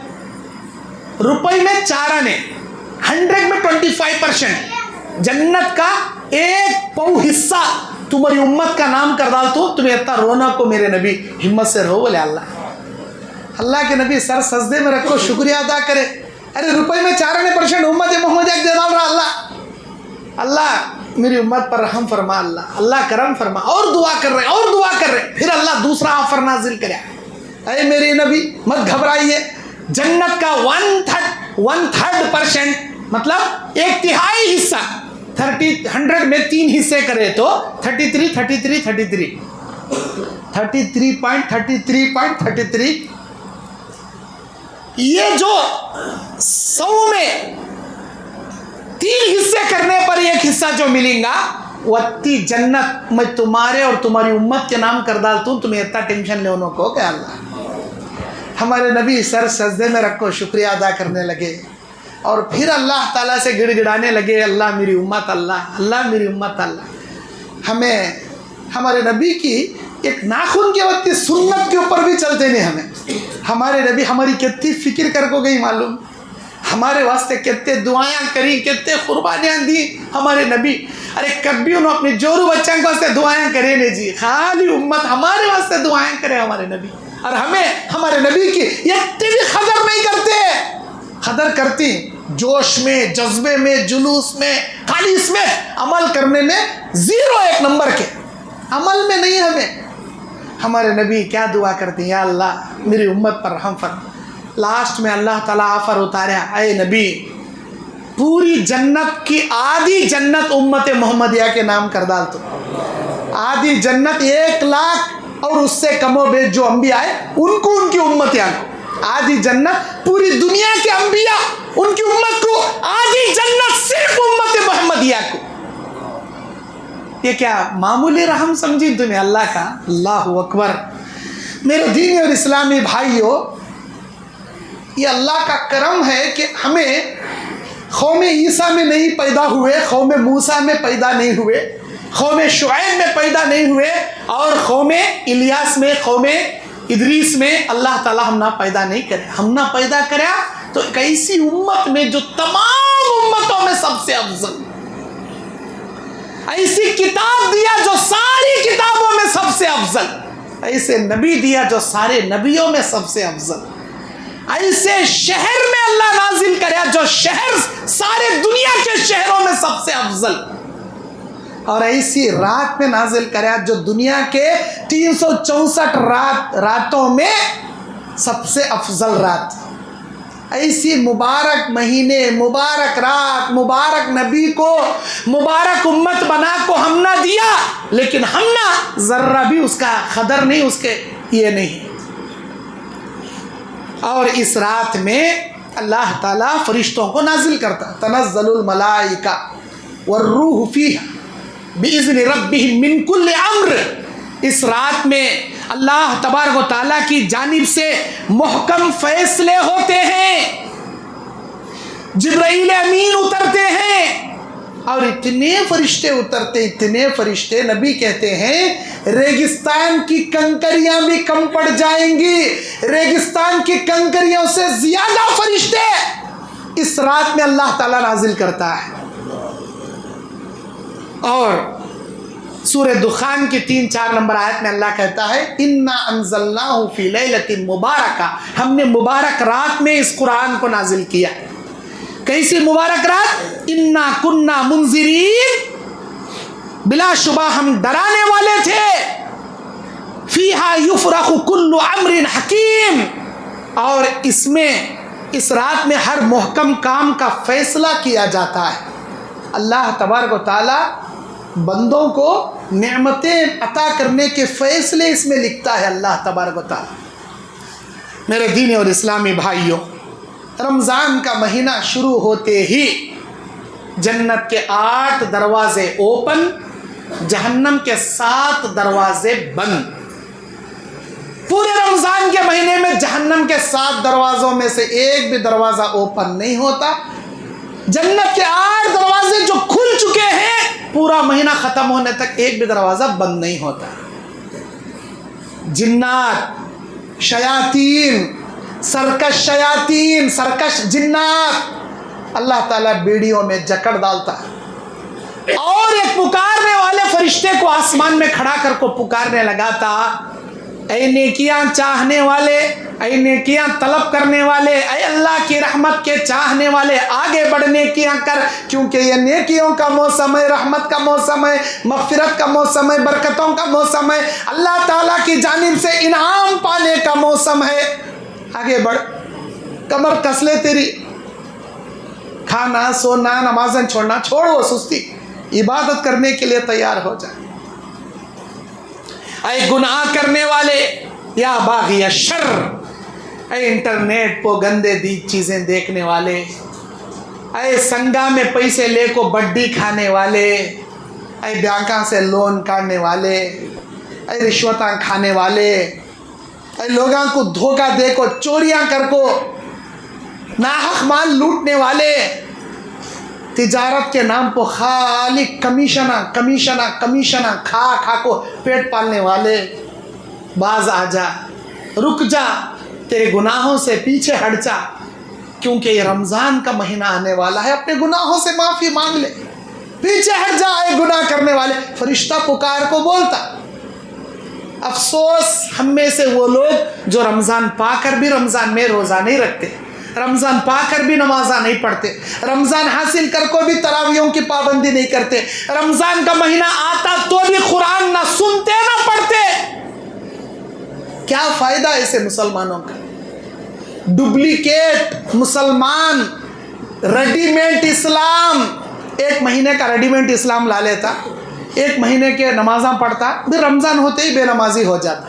Speaker 1: रुपए में 4 आने, 100 में 25% जन्नत का 1 पाव हिस्सा तुम्हारी उम्मत का नाम कर डाल तो तुम्हें इतना रोना को मेरे नबी हिम्मत से रो। बोले अल्लाह के नबी सर सजदे में रखो, शुक्रिया अदा करे। अरे रुपए में 4% उम्मत मोहम्मद दे डाल रहा। अल्लाह मेरी उम्मत पर रहम फरमा, अल्लाह करम फरमा। और दुआ कर रहे फिर अल्लाह दूसरा ऑफर नाजिल करे, अरे मेरे नबी मत घबराइए, जन्नत का 1/3% मतलब 1/3 हिस्सा, 100 में 3 हिस्से करे तो 33.33, ये जो 100 में 3 हिस्से करने पर 1 हिस्सा जो मिलेगा, वत्ती जन्नत मैं तुम्हारे और तुम्हारी उम्मत के नाम कर डालता हूँ, तुम्हें इतना टेंशन लेने को क्या। अल्लाह हमारे नबी सर सजदे में रखो शुक्रिया अदा करने लगे, और फिर अल्लाह ताला से गिड़गिड़ाने लगे, अल्लाह मेरी उम्मत, अल्लाह मेरी उम्मत। हमें हमारे नबी की एक नाखून के वक्त सुन्नत के ऊपर भी चलते नहीं। हमारे नबी हमारी कितनी फिक्र करको गई मालूम, हमारे वास्ते कितने दुआएं करी, कितने कुर्बानियाँ दी हमारे नबी। अरे कभी उन्होंने अपने जोरू बच्चों के वास्ते दुआएं करे नहीं जी, खाली उम्मत हमारे वास्ते दुआएं करे हमारे नबी। और हमें हमारे नबी की इतनी भी कदर नहीं करते, कदर करती जोश में, जज्बे में, जुलूस में, खाली इसमें अमल करने में 0 1 नंबर के अमल में नहीं। हमारे नबी क्या दुआ करते हैं, या अल्लाह मेरी उम्मत पर रहम फरमा। लास्ट में अल्लाह ताला ऑफर उतारा, अय नबी पूरी जन्नत की आधी जन्नत उम्मत मोहम्मदिया के नाम कर डाल। तो आधी जन्नत 1 लाख और उससे कमो बेश जो अंबिया है उनको, उनकी उम्मतियाँ को आधी जन्नत, पूरी दुनिया के अंबिया उनकी उम्मत को आधी जन्नत, सिर्फ उम्मत मोहम्मदिया को। ये क्या मामूली रहम समझी तुम्हें अल्लाह का? अल्लाह अकबर। मेरे दीनी और इस्लामी भाइयों, ये अल्लाह का करम है कि हमें कौम ईसा में नहीं पैदा हुए, कौम मूसा में पैदा नहीं हुए, कौम शुएब में पैदा नहीं हुए, और कौम इलियास में, कौम इदरीस में अल्लाह ताला हम ना पैदा नहीं करे। हम ना पैदा करे तो एक ऐसी उम्मत में जो तमाम उम्मतों में सबसे अफजल, ऐसी किताब दिया जो सारी किताबों में सबसे अफजल, ऐसे नबी दिया जो सारे नबियों में सबसे अफजल, ऐसे शहर में अल्लाह नाजिल करे जो शहर सारे दुनिया के शहरों में सबसे अफजल, और ऐसी रात में नाजिल करे जो दुनिया के 364 रातों में सबसे अफजल रात। ऐसी मुबारक महीने, मुबारक रात, मुबारक नबी को मुबारक उम्मत बना को हम ना दिया, लेकिन हम ना जर्रा भी उसका कदर नहीं, उसके ये नहीं। और इस रात में अल्लाह ताला फरिश्तों को नाजिल करता, तनज़्ज़लुल मलाइका वर्रूह फीहा बिइज़्नि रब्बिहिम मिन कुल्लि अम्र। इस रात में अल्लाह तबारक व तआला की जानिब से मुहकम फैसले होते हैं, जिब्राइल अमीन उतरते हैं, और इतने फरिश्ते उतरते, इतने फरिश्ते, नबी कहते हैं रेगिस्तान की कंकरियां भी कम पड़ जाएंगी, रेगिस्तान की कंकरियों से ज्यादा फरिश्ते इस रात में अल्लाह ताला नाजिल करता है। और सूरह दुखान की 3-4 नंबर आयत में अल्लाह कहता है इन्ना अंज़लनाहु फी लैलतिन मुबारका, हमने मुबारक रात में इस कुरान को नाजिल किया। कैसी मुबारक रात? इन्ना कुन्ना मुंज़िरीन, बिलाशुबा हम डराने वाले थे। फीहा युफ़रक़ु कुल्लु अम्रिन हकीम, और इसमें इस रात में हर मुहकम काम का फैसला किया जाता है। अल्लाह तबारक व तआला बंदों को नेमतें अता करने के फैसले इसमें लिखता है अल्लाह तबारक व तआला। मेरे दीनी और इस्लामी भाइयों, रमज़ान का महीना शुरू होते ही जन्नत के 8 दरवाजे ओपन, जहन्नम के 7 दरवाजे बंद। पूरे रमज़ान के महीने में जहन्नम के 7 दरवाज़ों में से एक भी दरवाज़ा ओपन नहीं होता। जन्नत के 8 दरवाजे जो खुल चुके हैं, पूरा महीना ख़त्म होने तक एक भी दरवाज़ा बंद नहीं होता। जिन्नात, शयातीन, सरकश जिन्नात अल्लाह ताला बेड़ियों में जकड़ डालता है, और एक पुकारने वाले फरिश्ते को आसमान में खड़ा कर को पुकारने लगाता, ऐ नेकियां चाहने वाले, ऐ नेकियां तलब करने वाले, ऐ अल्लाह की रहमत के चाहने वाले, आगे बढ़ नेकियां कर, क्योंकि ये नेकियों का मौसम है, रहमत का मौसम है, मग़फ़िरत का मौसम है, बरकतों का मौसम है, अल्लाह ताला की जानिब से इनाम पाने का मौसम है। आगे बढ़, कमर कस ले तेरी, खाना सोना नमाज़न छोड़ना छोड़, वो सुस्ती, इबादत करने के लिए तैयार हो जाए। ऐ गुनाह करने वाले, या बाग़िया शर, ऐ इंटरनेट पर गंदे दी चीज़ें देखने वाले, ऐ संगा में पैसे ले को बड्डी खाने वाले, ऐ बैंकों से लोन काटने वाले, ऐ रिश्वतां खाने वाले, ऐ लोगों को धोखा दे को चोरियां कर को नाहक माल लूटने वाले, तिजारत के नाम पर खाली कमीशना खा को पेट पालने वाले, बाज आ जा, रुक जा, तेरे गुनाहों से पीछे हट जा, क्योंकि ये रमज़ान का महीना आने वाला है। अपने गुनाहों से माफ़ी मांग ले, पीछे हट जाए गुनाह करने वाले। फरिश्ता पुकार को बोलता। अफसोस हम में से वो लोग जो रमज़ान पाकर भी रमज़ान में रोज़ा नहीं रखते, रमज़ान पाकर भी नमाज़ा नहीं पढ़ते, रमज़ान हासिल कर को भी तरावियों की पाबंदी नहीं करते, रमज़ान का महीना आता तो भी कुरान ना सुनते ना पढ़ते। क्या फ़ायदा ऐसे मुसलमानों का? डुप्लीकेट मुसलमान, रेडीमेड इस्लाम, 1 महीने का रेडीमेड इस्लाम ला लेता, 1 महीने के नमाज़ा पढ़ता, फिर रमज़ान होते ही बेनमाजी हो जाता,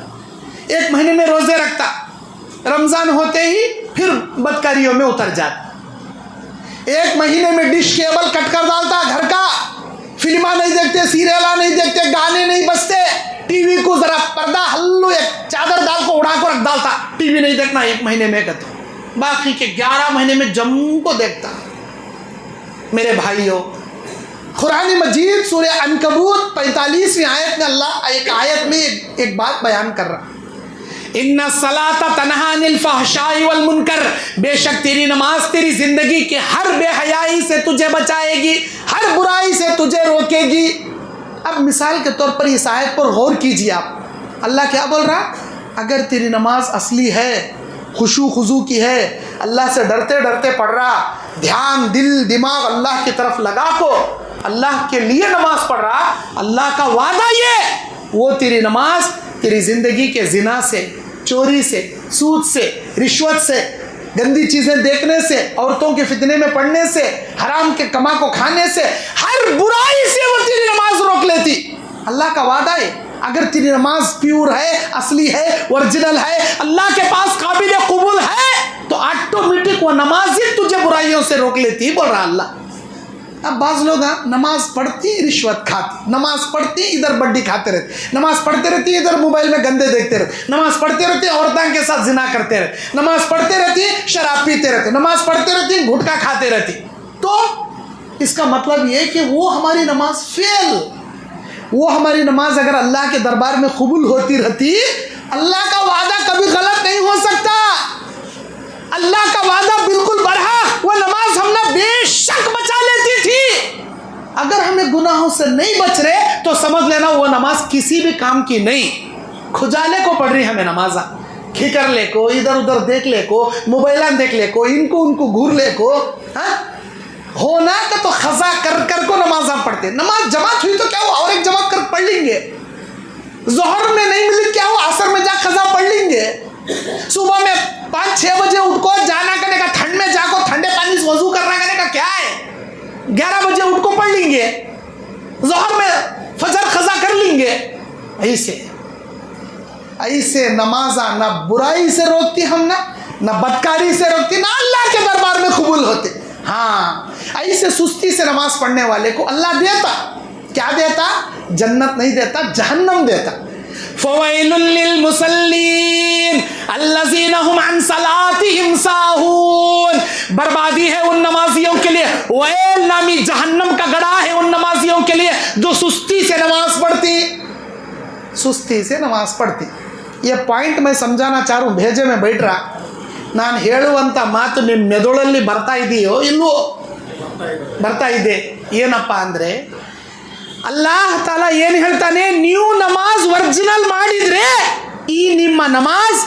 Speaker 1: 1 महीने में रोज़े रखता, रमज़ान होते ही फिर बदकारियों में उतर जाता, 1 महीने में डिश केबल कट कर डालता घर का, फिल्मा नहीं देखते, सीरियला नहीं देखते, गाने नहीं बजते, टीवी को जरा पर्दा हल्लू एक चादर डाल को उड़ा को रख डालता, टीवी नहीं देखना 1 महीने में कहते, बाकी के 11 महीने में जम को देखता। मेरे भाइयों, कुरान मजीद सूरह अनकबूत 45वीं आयत में अल्लाह एक आयत में एक बात बयान कर रहा, इन्ना सलाता तन्हा अनिल फहशाई वल मुनकर, बेशक तेरी नमाज तेरी जिंदगी के हर बेहयाई से तुझे बचाएगी, हर बुराई से तुझे रोकेगी। अब मिसाल के तौर पर इस आयत पर गौर कीजिए आप, अल्लाह क्या बोल रहा, अगर तेरी नमाज असली है, खुशू खुजू की है, अल्लाह से डरते डरते पढ़ रहा, ध्यान दिल दिमाग अल्लाह की तरफ लगा को अल्लाह के लिए नमाज पढ़ रहा, अल्लाह का वादा ये, वो तेरी नमाज तेरी ज़िंदगी के जिना से, चोरी से, सूद से, रिश्वत से, गंदी चीज़ें देखने से, औरतों के फितने में पड़ने से, हराम के कमा को खाने से, हर बुराई से वो तेरी नमाज रोक लेती। अल्लाह का वादा है, अगर तेरी नमाज प्योर है, असली है, ओरिजिनल है, अल्लाह के पास काबिल कबूल है, तो ऑटोमेटिक वो नमाज ही तुझे बुराइयों से रोक लेती, बोल रहा अल्लाह। अब बाज़ लोग नमाज पढ़ती रिश्वत खाती, नमाज पढ़ती इधर बड्डी खाते रहते, नमाज पढ़ते रहती इधर मोबाइल में गंदे देखते रहते, नमाज पढ़ते रहती औरतों के साथ जिना करते रहते, नमाज पढ़ते रहती शराब पीते रहते, नमाज पढ़ते रहती गुटखा खाते रहती। तो इसका मतलब ये कि वो हमारी नमाज फेल, वो हमारी नमाज अगर अल्लाह के दरबार में कबूल होती रहती, अल्लाह का वादा कभी गलत नहीं हो सकता, अल्लाह का वादा बिल्कुल बढ़ा, वो नमाज हमने बेशक बचा लेती थी। अगर हमें गुनाहों से नहीं बच रहे तो समझ लेना वो नमाज किसी भी काम की नहीं, खुजाले को पढ़ रही हमें नमाजा, खिकर ले को, इधर उधर देख ले को, मोबाइल देख ले को, इनको उनको घूर ले को, होना का तो खजा कर कर को नमाजा पढ़ते। नमाज जमात हुई तो क्या हुआ, और एक जमात कर पढ़ लेंगे, जोहर में नहीं मिली क्या हुआ, असर में जा खजा पढ़ लेंगे, सुबह में 5-6 बजे उठको जाना करने का, ठंड में जाको ठंडे पानी से वजू करना करने का क्या है, 11 बजे उठको पढ़ लेंगे, जोहर में फजर खजा कर लेंगे। ऐसे नमाजा ना बुराई से रोकती हम, ना बदकारी से रोकती, ना अल्लाह के दरबार में कबूल होते। हाँ, ऐसे सुस्ती से नमाज पढ़ने वाले को अल्लाह देता, क्या देता, जन्नत नहीं देता, जहन्नम देता। फ़वैलुल लिल मुसल्लीन अल्लज़ीना हुम अन सलातिहिम साहून, बर्बादी है उन नमाजियों के लिए, वैल नामी जहन्नम का गड़ा है उन नमाजियों के लिए जो सुस्ती से नमाज पढ़ती, सुस्ती से नमाज पढ़ती। ये पॉइंट मैं समझाना चाह रहा हूँ, भेजे में बैठ रहा, ನಾನು ಹೇಳುವಂಥ ಮಾತು ನಿಮ್ಮ ಮೆದುಳಲ್ಲಿ ಬರ್ತಾ ಇದೆಯೋ ಇಲ್ವೋ, ಬರ್ತಾ ಇದೆ। ಏನಪ್ಪ ಅಂದರೆ ಅಲ್ಲಾಹ್ ತಾಲಾ ಏನು ಹೇಳ್ತಾನೆ, ನೀವು ನಮಾಜ್ ಒರಿಜಿನಲ್ ಮಾಡಿದರೆ ಈ ನಿಮ್ಮ ನಮಾಜ್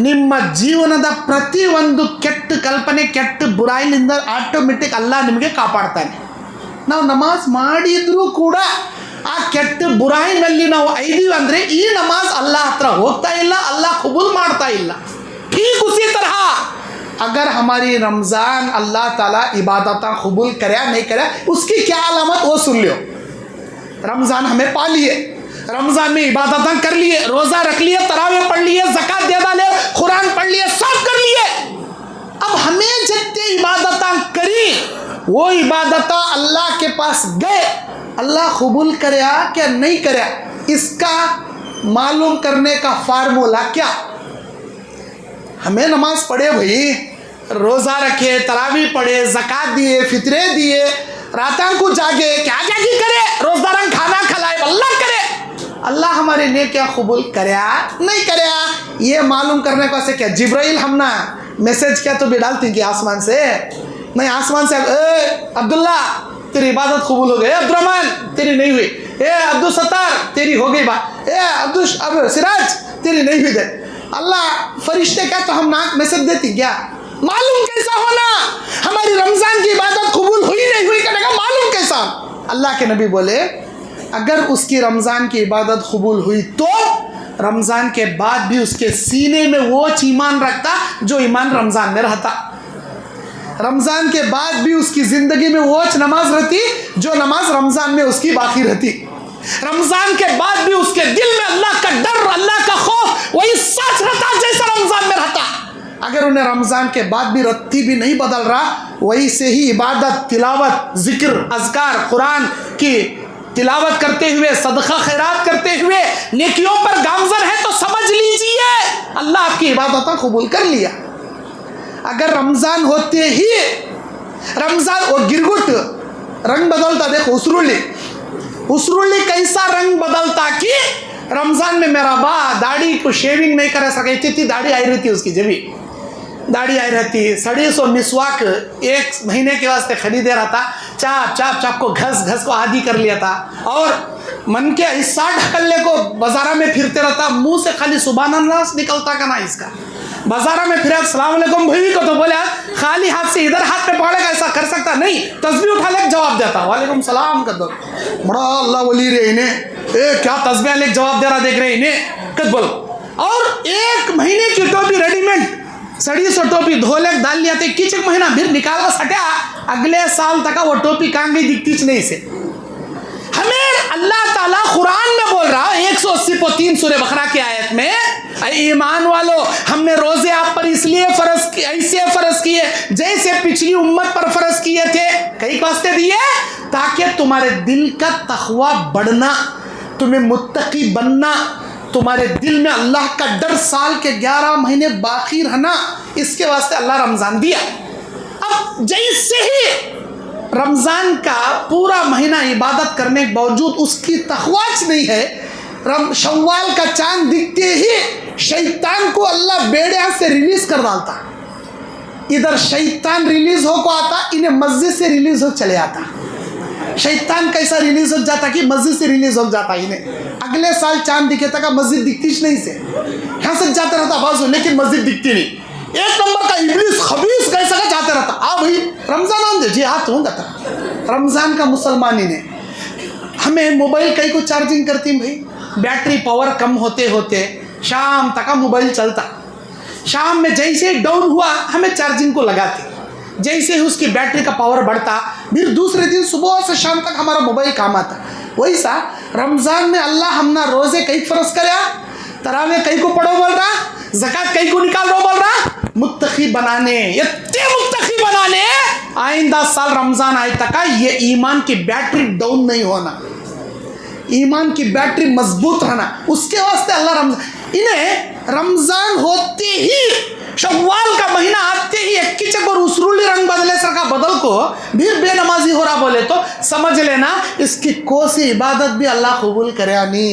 Speaker 1: ನಿಮ್ಮ ಜೀವನದ ಪ್ರತಿಯೊಂದು ಕೆಟ್ಟ ಕಲ್ಪನೆ, ಕೆಟ್ಟ ಬುರಾಯಿನಿಂದ ಆಟೋಮೆಟಿಕ್ ಅಲ್ಲಾಹ್ ನಿಮಗೆ ಕಾಪಾಡ್ತಾನೆ। ನಾವು ನಮಾಜ್ ಮಾಡಿದರೂ ಕೂಡ ಆ ಕೆಟ್ಟ ಬುರಾಯಿನಲ್ಲಿ ನಾವು ಐದೀವಿ ಅಂದರೆ ಈ ನಮಾಜ್ ಅಲ್ಲಾಹ್ ಹತ್ರ ಹೋಗ್ತಾ ಇಲ್ಲ, ಅಲ್ಲಾಹ್ ಕಬೂಲ್ ಮಾಡ್ತಾ ಇಲ್ಲ। ठीक उसी तरह अगर हमारी रमज़ान अल्लाह ताला इबादत कबूल करे नहीं करे, उसकी क्या अलामत वो सुन लियो। रमज़ान हमें पा लिए, रमज़ान में इबादत कर लिए, रोज़ा रख लिए, तरावे पढ़ लिए, ज़कात दे डाले, कुरान पढ़ लिए, सब कर लिए। अब हमें जितने इबादत करी वो इबादत अल्लाह के पास गए, अल्लाह कबूल करे क्या नहीं करे, इसका मालूम करने का फार्मूला क्या। हमें नमाज पढ़े भाई, रोज़ा रखे, तरावी पढ़े, ज़कात दिए, फितरे दिए, रातां को जागे, क्या जागी करे, रोज़दारां खाना खिलाए, अल्लाह करे, अल्लाह हमारे लिए क्या कबूल करे नहीं करे, ये मालूम करने को से क्या जिब्राइल हम ना मैसेज क्या तो भी डालती कि आसमान से नहीं, आसमान से अब्दुल्ला तेरी इबादत कबूल हो गई, अब्दुर्रहमान तेरी नहीं हुई, अब्दुल सत्तार तेरी हो गई बात, अब सिराज तेरी नहीं हुई दे, अल्लाह फरिश्ते क्या तो हम नाक मैसेज देती क्या, मालूम कैसा होना हमारी रमज़ान की इबादत कबूल हुई नहीं हुई करने का मालूम कैसा। अल्लाह के नबी बोले अगर उसकी रमज़ान की इबादत कबूल हुई तो रमज़ान के बाद भी उसके सीने में वो ईमान रखता जो ईमान रमज़ान में रहता, रमज़ान के बाद भी उसकी ज़िंदगी में वो नमाज रहती जो नमाज रमज़ान में उसकी बाकी रहती, रमज़ान के बाद भी उसके दिल में अल्लाह का डर, अल्लाह का खौफ वही साथ रहता जैसा रमज़ान में रहता। अगर उन्हें रमज़ान के बाद भी रत्ती भी नहीं बदल रहा, वही से ही इबादत, तिलावत, जिक्र, अज़कार, कुरान की तिलावत करते हुए, सदका खैरात करते हुए नेकियों पर गामजन है तो समझ लीजिए अल्लाह आपकी इबादत कबूल कर लिया। अगर रमज़ान होते ही रमज़ान वो गिरगुट रंग बदलता, देखो उसरुली कैसा रंग बदलता कि रमज़ान में मेरा बा दाढ़ी को शेविंग नहीं कर सके, इतनी दाढ़ी आई रहती उसकी, जब भी दाढ़ी आई रहती, 150 मिसवाक एक महीने के वास्ते खरीदे रहा था, चाप चाप चाप को घस को आदि कर लिया था, और मन के हिस्सा ढकलने को बाजारा में फिरते रहता, मुंह से खाली सुभान अल्लाह निकलता का ना इसका। बाजारा में फिर अस्सलाम वालेकुम भाई को तो बोला खाली हाथ से इधर हाथ पे पकड़ेगा, ऐसा कर सकता नहीं, तस्बीह उठा ले जवाब देता, वालेकुम सलाम कर दो, बड़ा अल्लाह वली रे इन्हें, क्या तस्बीह ले जवाब दे रहा देख रहे इन्हें कद बोल। और एक महीने की टोपी रेडीमेड सड़ी सो टोपी धोले डाल लिया थे, किच महीना फिर निकाल कर सटा, अगले साल तक वो टोपी कहाँ गई दिखती नहीं से। हमें अल्लाह ताला कुरान में बोल रहा 180 सूरह बकरा की आयत में, ईमान वालो हमने रोजे आप पर इसलिए ऐसे फर्ज किए जैसे पिछली उम्मत पर फर्ज किए थे, कई वास्ते दिए ताकि तुम्हारे दिल का तकवा बढ़ना, तुम्हें मुत्तकी बनना, तुम्हारे दिल में अल्लाह का डर साल के 11 महीने बाकी रहना, इसके वास्ते अल्लाह रमज़ान दिया। अब जैसे ही रमज़ान का पूरा महीना इबादत करने के बावजूद उसकी तकवाच नहीं है, शव्वाल का चांद दिखते ही शैतान को अल्लाह बेड़े से रिलीज कर डालता। इधर शैतान रिलीज हो को आता, इन्हें मस्जिद से रिलीज हो चले आता। शैतान कैसा रिलीज हो जाता कि मस्जिद से रिलीज हो जाता, इन्हें अगले साल चांद दिखे तक मस्जिद दिखती नहीं से, यहाँ से जाते रहता बाजू, लेकिन मस्जिद दिखती नहीं। एक नंबर का इब्लीस खबीस कैसा का जाते रहता, आ भाई रमज़ान आन दे जी हाथ होगा था। रमज़ान का मुसलमानी ने हमें मोबाइल कई को चार्जिंग करती भाई, बैटरी पावर कम होते होते शाम तक मोबाइल चलता, शाम में जैसे डाउन हुआ हमें चार्जिंग को लगाते, जैसे ही उसकी बैटरी का पावर बढ़ता फिर दूसरे दिन सुबह से शाम तक हमारा मोबाइल काम आता। वैसा रमज़ान में अल्लाह हमना रोज़े कई फर्ज कराया, तरावे कई को पढ़ो बोल रहा, ज़कात कई को निकाल रो बोल रहा, मुत्तकी बनाने, इतने मुत्तकी बनाने आइंदा साल रमज़ान आए तक ये ईमान की बैटरी डाउन नहीं होना, ईमान की बैटरी मजबूत रहना, उसके वास्ते अल्लाह इन्हें रमज़ान होते ही शव्वाल का महीना आते ही एक किचक और उसरुली रंग बदले सर का बदल को फिर बेनमाजी हो रहा बोले तो समझ लेना इसकी कोसी इबादत भी अल्लाह कबूल करे नहीं,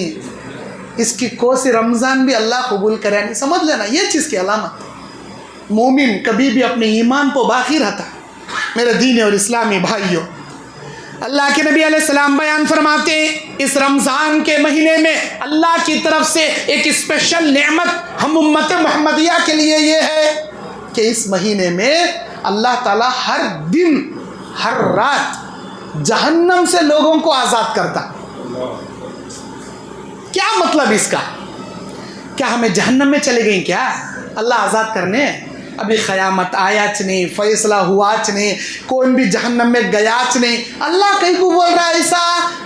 Speaker 1: इसकी कोसी रमज़ान भी अल्लाह कबूल करे नहीं, समझ लेना ये चीज़ की अलामत। मोमिन कभी भी अपने ईमान को बाकी रहता। मेरे दीन और इस्लामी भाइयों, अल्लाह के नबी अलैहिस्सलाम बयान फरमाते इस रमज़ान के महीने में अल्लाह की तरफ से एक स्पेशल नेमत हम उम्मत मोहम्मदिया के लिए ये है कि इस महीने में अल्लाह ताला हर दिन हर रात जहन्नम से लोगों को आज़ाद करता। क्या मतलब इसका? क्या हमें जहन्नम में चले गई क्या अल्लाह आज़ाद करने? अभी क़यामत आयाच नहीं, फैसला हुआच नहीं, कौन भी जहन्नम में गयाच नहीं। अल्लाह कहीं को बोल रहा है ऐसा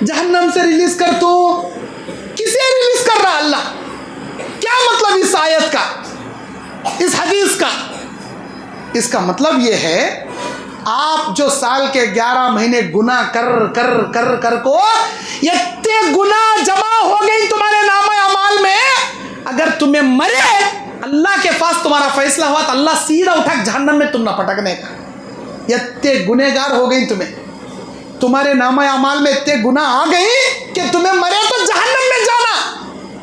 Speaker 1: जहन्नम से रिलीज कर, तू किसे रिलीज कर रहा अल्लाह? क्या मतलब इस आयत का, इस हदीस का? इसका मतलब ये है आप जो साल के 11 महीने गुनाह कर कर कर कर को इतने गुनाह जमा हो गई तुम्हारे नाम अमाल में, अगर तुम्हें मरे अल्लाह के पास तुम्हारा फैसला हुआ तो अल्लाह सीधा उठा जहन्नम में तुम ना पटकने का। इतने गुनहगार हो गई तुम्हारे नामा अमाल में इतने गुनाह आ गई कि तुम्हें मरे तो जहन्नम में जाना।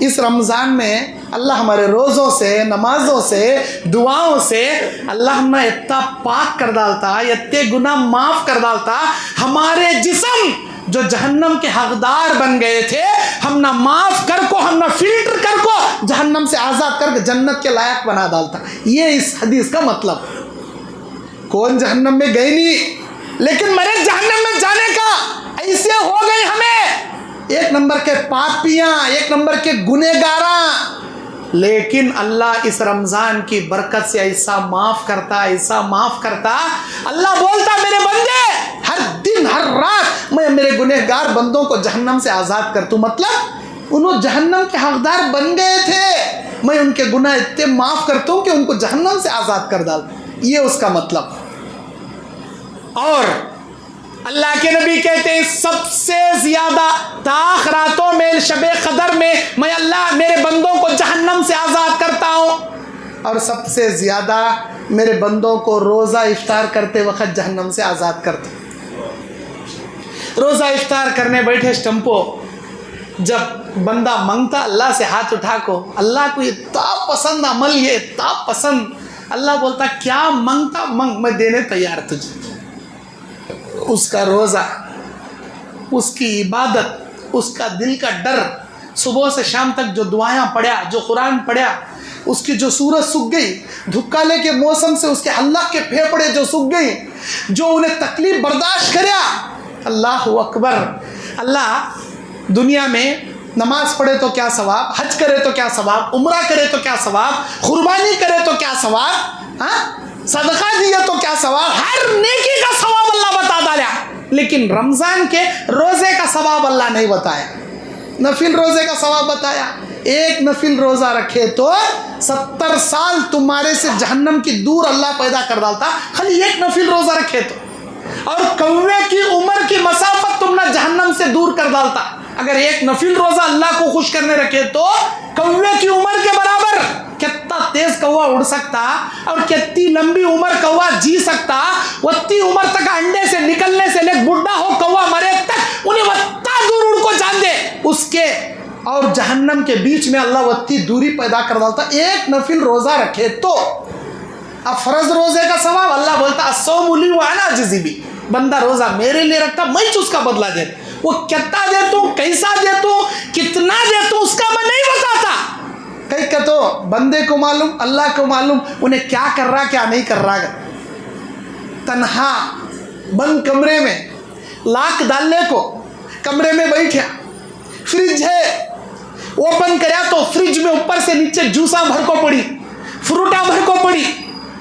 Speaker 1: इस रमज़ान में अल्लाह हमारे रोज़ों से, नमाजों से, दुआओं से अल्लाह हमें इतना पाक कर डालता, इतने गुनाह माफ़ कर डालता। हमारे जिस्म जो जहन्नम के हकदार बन गए थे हम ना माफ़ कर को, हम ना फिल्टर कर को जहन्नम से आज़ाद करके जन्नत के लायक बना डालता। ये इस हदीस का मतलब। कौन जहन्नम में गए नहीं लेकिन मरे जहन्नम में जाने का ऐसे हो गए हमें, एक नंबर के पापियाँ, एक नंबर के गुनहगारा। लेकिन अल्लाह इस रमज़ान की बरकत से ऐसा माफ़ करता, ऐसा माफ़ करता। अल्लाह बोलता मेरे बंदे हर दिन हर रात मैं मेरे गुनहगार बंदों को जहन्नम से आज़ाद कर दूँ। मतलब उन्होंने जहन्नम के हकदार बन गए थे, मैं उनके गुनाह इतने माफ़ करता हूँ कि उनको जहन्नम से आज़ाद कर डाल। ये उसका मतलब। और अल्लाह के नबी कहते हैं सबसे ज़्यादा ताख रातों में, शबे कदर में मैं अल्लाह मेरे बंदों को जहन्नम से आज़ाद करता हूँ, और सबसे ज़्यादा मेरे बंदों को रोज़ा इफ्तार करते वक्त जहन्नम से आज़ाद करता हूँ। रोज़ा इफ्तार करने बैठे स्टम्पो, जब बंदा मांगता अल्लाह से हाथ उठा को, अल्लाह को इतना पसंद अमल, ये इतना पसंद, अल्लाह बोलता क्या मांगता मांग, मैं देने तैयार तुझे। उसका रोज़ा, उसकी इबादत, उसका दिल का डर, सुबह से शाम तक जो दुआएं पढ़ा, जो कुरान पढ़ा, उसकी जो सूरज सूख गई, धुक्काले के मौसम से उसके अल्लाह के फेफड़े जो सूख गई, जो उन्हें तकलीफ बर्दाश्त करया, अल्लाह अकबर। अल्लाह दुनिया में नमाज पढ़े तो क्या सवाब, हज करे तो क्या सवाब, उम्रा करे तो क्या सवाब, कुर्बानी करे तो क्या सवाब, हाँ सदका दिया तो क्या सवाब, हर नेकी का सवाब अल्लाह बता डाला, लेकिन रमज़ान के रोज़े का सवाब अल्लाह नहीं बताया, नफिल रोज़े का सवाब बताया। एक नफिल रोज़ा रखे तो 70 साल तुम्हारे से जहन्नम की दूर अल्लाह पैदा कर डालता, खाली एक नफिल रोज़ा रखे तो, और कौवे की उम्र की मसाफत तुम ना जहन्नम से दूर कर डालता। अगर एक नफिल रोज़ा अल्लाह को खुश करने रखे तो कौवे की उम्र के बराबर कितना तेज कौवा उड़ सकता, और कितनी लंबी उम्र कौवा जी सकता, उतनी उम्र तक अंडे से निकलने से लेकर बुढ़ा हो कौवा मरे तक उन्हें वत्ता दूर उड़ को जान दे उसके और जहन्नम के बीच में अल्लाह वत्ती दूरी पैदा कर डालता। एक नफिल रोज़ा रखे तो, अब फ़र्ज रोज़े का सवाब अल्लाह बोलता अस्सौमुली व अना अजज़ी बिही, बंदा रोज़ा मेरे लिए रखता, मैं उसका बदला दे, वो कितना दे तू, कैसा दे तू, कितना दे तू, उसका मैं नहीं बताता। कहीं का तो बंदे को मालूम, अल्लाह को मालूम उन्हें क्या कर रहा क्या नहीं कर रहा। तन्हा बंद कमरे में लाक डालने को कमरे में बैठा, फ्रिज है ओपन करया तो फ्रिज में ऊपर से नीचे जूसा भर को पड़ी, फ्रूटा भर को पड़ी,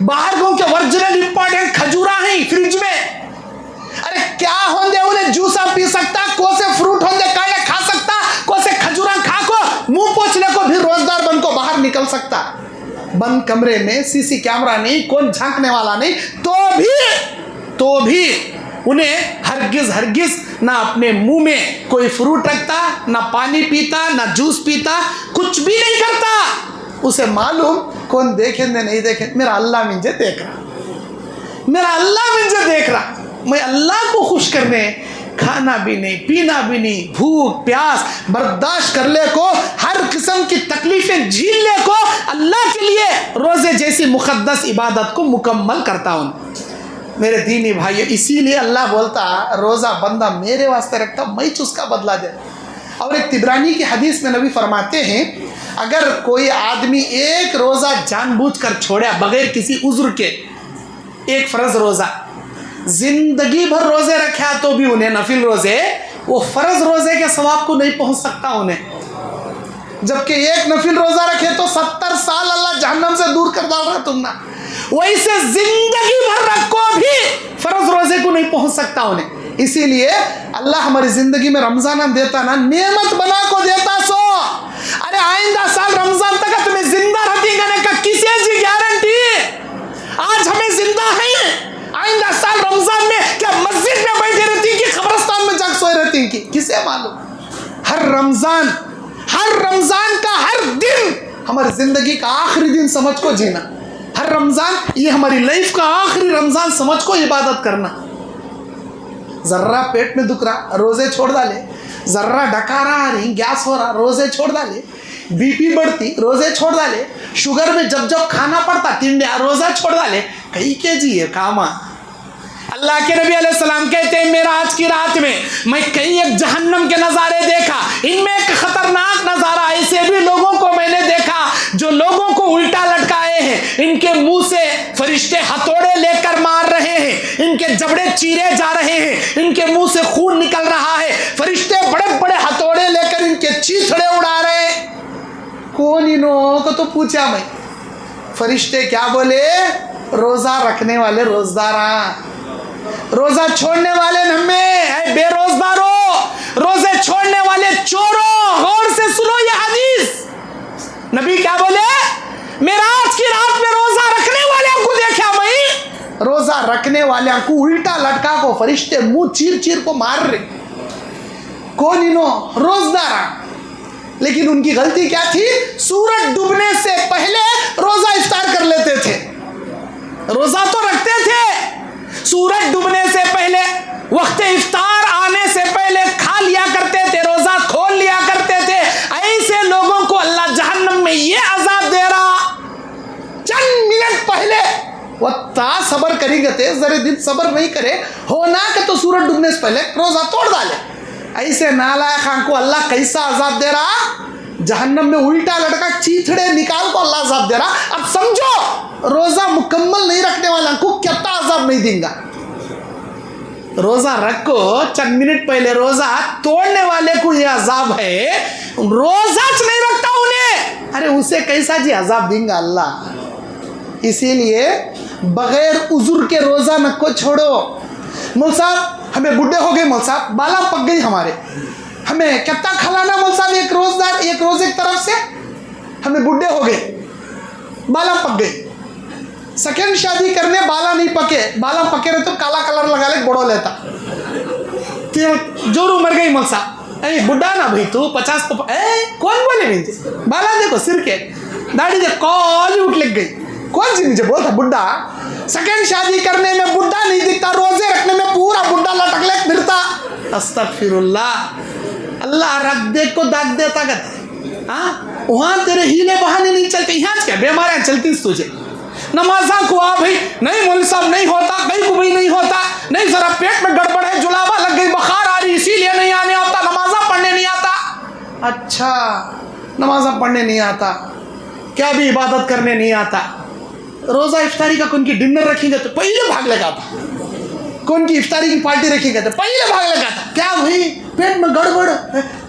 Speaker 1: बाहर को के ओरिजिनल इंपॉर्टेंट खजूरा है फ्रिज में। अरे क्या होंगे, उन्हें जूसा पी सकता, कोसे फ्रूट होंगे काले खा सकता, कोसे खजूरा खा को मुंह पोछने को भी रोजगार बन को बाहर निकल सकता। बंद कमरे में सीसी कैमरा नहीं, कोई झांकने वाला नहीं, तो भी उन्हें हरगिज ना अपने मुंह में कोई फ्रूट रखता, ना पानी पीता, ना जूस पीता, कुछ भी नहीं करता। उसे मालूम कौन देखे नहीं देखे, मेरा अल्लाह मुझे देख रहा, मेरा अल्लाह मुझे देख रहा। मैं अल्लाह को खुश करने खाना भी नहीं, पीना भी नहीं, भूख प्यास बर्दाश्त कर ले को, हर किस्म की तकलीफें झील ले को अल्लाह के लिए रोज़े जैसी मुक़द्दस इबादत को मुकम्मल करता हूँ। मेरे दीनी भाई, इसीलिए अल्लाह बोलता रोज़ा बंदा मेरे वास्ते रखता, मैं उसका बदला दे। और एक तिबरानी की हदीस में नबी फरमाते हैं, अगर कोई आदमी एक रोज़ा जानबूझकर छोड़ा बगैर किसी उज़्र के, एक फ़र्ज़ रोज़ा ज़िंदगी भर रोज़े रखा तो भी उन्हें नफिल रोज़े वो फ़र्ज़ रोज़े के सवाब को नहीं पहुंच सकता उन्हें। जबकि एक नफिल रोज़ा रखे तो 70 साल अल्लाह जहन्नम से दूर कर डाल रहा तुम ना, वैसे ज़िंदगी भर रखो भी फ़र्ज़ रोज़े को नहीं पहुंच सकता उन्हें। इसीलिए अल्लाह हमारी ज़िंदगी में रमज़ान देता ना, नेमत बना को देता सो। अरे आइंदा साल रमज़ान तक तुम्हें जिंदा रहती का किसे जी गारंटी। आज हमें जिंदा है, आइंदा साल रमज़ान में क्या मस्जिद में बैठे रहती कि कब्रिस्तान में जाग सोए रहती कि किसे मालूम। हर रमज़ान का हर दिन हमारी ज़िंदगी का आखिरी दिन समझ को जीना। हर रमज़ान ये हमारी लाइफ का आखिरी रमज़ान समझ को इबादत करना। ज़र्रा पेट में दुख रहा, रोज़े छोड़ डाले, ज़र्रा डकारा आ रही, गैस हो रहा, रोज़े छोड़ डाले, बीपी बढ़ती, रोज़े छोड़ डाले, शुगर में जब खाना पड़ता तिंडिया, रोज़ा छोड़ डाले, कई के जी है कामा। अल्लाह के नबी अलैहिस्सलाम कहते हैं, मेरा आज की रात में मैं कई एक जहन्नम के नज़ारे देखा, इनमें एक ख़तरनाक नज़ारा, ऐसे भी लोगों को मैंने देखा जो लोगों को उल्टा लटकाए हैं, इनके मुंह से फरिश्ते हथौड़े लेकर मार रहे हैं, इनके जबड़े चीरे जा रहे हैं, इनके मुंह से खून निकल रहा है, फरिश्ते बड़े बड़े हथौड़े लेकर इनके चीथड़े उड़ा रहे हैं। कौन इन्हों को तो पूछा मैं, फरिश्ते क्या बोले, रोज़ा रखने वाले रोज़दार, रोज़ा छोड़ने वाले नम्मे बेरोजगारों, रोज़े छोड़ने वाले चोरों, गौर से सुनो ये हदीस। नबी क्या बोले, मेरा आज की रात में रोज़ा रखने वाले को देखा मैं, रोज़ा रखने वाले को उल्टा लटका को फरिश्ते मुंह चीर चीर को मार रहे। कौन इनो रोजदारा, लेकिन उनकी गलती क्या थी? सूरज डूबने से पहले रोजा इफ्तार कर लेते थे। रोजा तो रखते थे, सूरज डूबने से पहले, वक्त इफ्तार आने से पहले खा लिया करते थे, रोजा खोल लिया करते थे। ऐसे लोगों को अल्लाह जहन्नम में ये अजाब दे रहा, चंद मिनट पहले वो सबर करेंगे थे, जरे दिन सबर नहीं करे होना कि तो सूरज डूबने से पहले रोजा तोड़ डाले। ऐसे नालायकों को अल्लाह कैसा अजाब दे रहा? जहन्नम में उल्टा लटका चीथड़े निकाल को अल्लाह अजाब दे रहा। अब समझो रोजा मुकम्मल नहीं रखने वाला को कितना अजाब नहीं देगा। रोजा रखो, चंद मिनट पहले रोजा तोड़ने वाले को यह अजाब है, रोजा नहीं रखता उन्हें, अरे उसे कैसा जी अजाब देगा अल्लाह। इसीलिए बगैर उजुर के रोजा न को छोड़ो। मौल साहब हमें बुढ़े हो गए, मौल साहब बाला पक गई हमारे, हमें कितना खिलाना मौल साहब, एक रोजदार एक रोज एक तरफ से, हमें बुढ़े हो गए, बाला पक गए। सेकेंड शादी करने बाला नहीं पके, बाला पके रहे तो काला कलर लगा ले बड़ो लेता, फिर जोर उमर गई मौल साहब, अरे बुढ़ा ना भाई तू 50 तो कौन बोले नहीं, बाला देखो सिर के दाढ़ी देख कॉल उठ लग गई, कौन सी मुझे बोलता बुढ़ा। सेकेंड शादी करने में बुढ़ा नहीं दिखता, रोजे रखने में पूरा बुढ़ा लटक ले फिरता। अस्तगफिरुल्लाह, अल्लाह रख दे को दाग देता कहते, हाँ वहाँ तेरे हीले बहाने नहीं चलते, यहाँ क्या बीमारियाँ चलती तुझे। नमाजा को आ भाई नहीं मौलवी साहब नहीं होता, कहीं को भी नहीं होता, नहीं जरा पेट में गड़बड़ है, जुलाबा लग गई, बुखार आ रही इसीलिए नहीं आने आता, नमाजा पढ़ने नहीं आता। अच्छा नमाजा पढ़ने नहीं आता, क्या भी इबादत करने नहीं आता, रोजा इफ्तारी का कौन की डिनर रखेंगे तो पहले भाग लगा था, कौन की इफ्तारी की पार्टी रखेंगे तो पहले भाग लगा था। क्या भाई पेट में गड़बड़,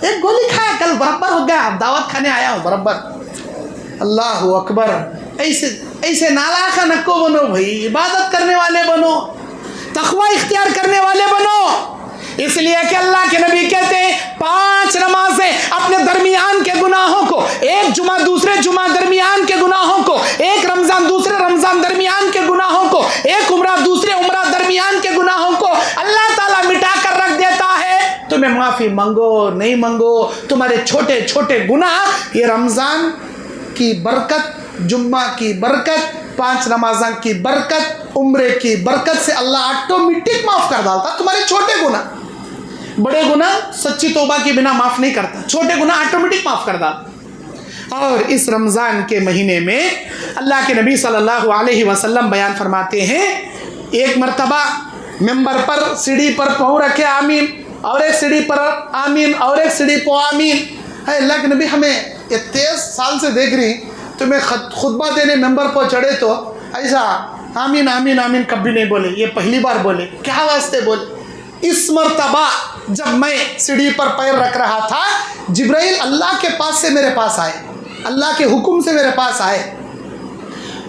Speaker 1: एक गोली खाया कल बराबर हो गया, दावत खाने आया हूँ बराबर। अल्लाह अकबर, ऐसे ऐसे नालायक नको बनो भाई, इबादत करने वाले बनो, तकवा इख्तियार करने वाले बनो। इसलिए कि अल्लाह के नबी कहते हैं 5 नमाजें अपने दरमियान के गुनाहों को, एक जुमा दूसरे जुमा दरमियान के गुनाहों को, एक रमजान दूसरे रमजान दरमियान के गुनाहों को, एक उम्रा दूसरे उम्रा दरमियान के गुनाहों को अल्लाह ताला मिटा कर रख देता है। तुम्हें माफी मांगो नहीं मांगो, तुम्हारे छोटे छोटे गुनाह, ये रमजान की बरकत, जुम्मा की बरकत, 5 नमाज़ां की बरकत, उम्रे की बरकत से अल्लाह ऑटोमेटिक माफ कर डालता तुम्हारे छोटे गुनाह। बड़े गुनाह सच्ची तौबा के बिना माफ नहीं करता, छोटे गुनाह ऑटोमेटिक माफ कर डालता। और इस रमज़ान के महीने में अल्लाह के नबी सल्लल्लाहु अलैहि वसल्लम बयान फरमाते हैं, एक मरतबा मिंबर पर सीढ़ी पर पाँव रखे आमीन, और एक सीढ़ी पर आमीन, और एक सीढ़ी पर आमीन। है अल्लाह के नबी हमें 23 साल से देख रही, तुम्हें खुतबा देने मेंबर पर चढ़े तो ऐसा आमीन आमीन आमीन कभी नहीं बोले, ये पहली बार बोले, क्या वास्ते बोले? इस मर्तबा जब मैं सीढ़ी पर पैर रख रहा था, जिब्राइल अल्लाह के पास से मेरे पास आए, अल्लाह के हुक्म से मेरे पास आए।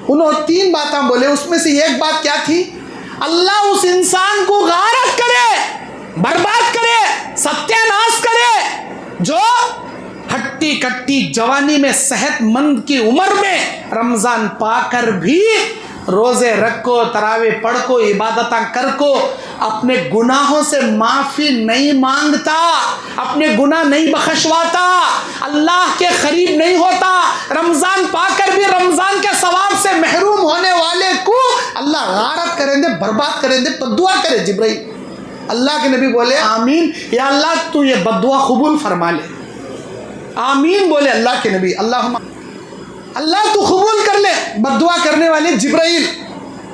Speaker 1: उन्होंने 3 बातें बोले, उसमें से एक बात क्या थी? अल्लाह उस इंसान को गारत करे, बर्बाद करे, सत्यानाश करे जो हट्टी कट्टी जवानी में सेहतमंद की उम्र में रमजान पाकर भी रोजे रखो, तरावे पढ़ को, इबादत कर को, अपने गुनाहों से माफ़ी नहीं मांगता, अपने गुनाह नहीं बख्शवाता, अल्लाह के करीब नहीं होता, रमज़ान पाकर भी रमज़ान के सवाब से महरूम होने वाले को अल्लाह गारत करेंगे, बर्बाद करेंगे, बद्दुआ करे। जिब्राइल अल्लाह के नबी बोले आमीन, या अल्लाह तू ये बद्दुआ कबूल फरमा ले। आमीन बोले अल्लाह के नबी, अल्लाह तू कबूल कर ले। बद्दुआ करने वाले जिब्राइल,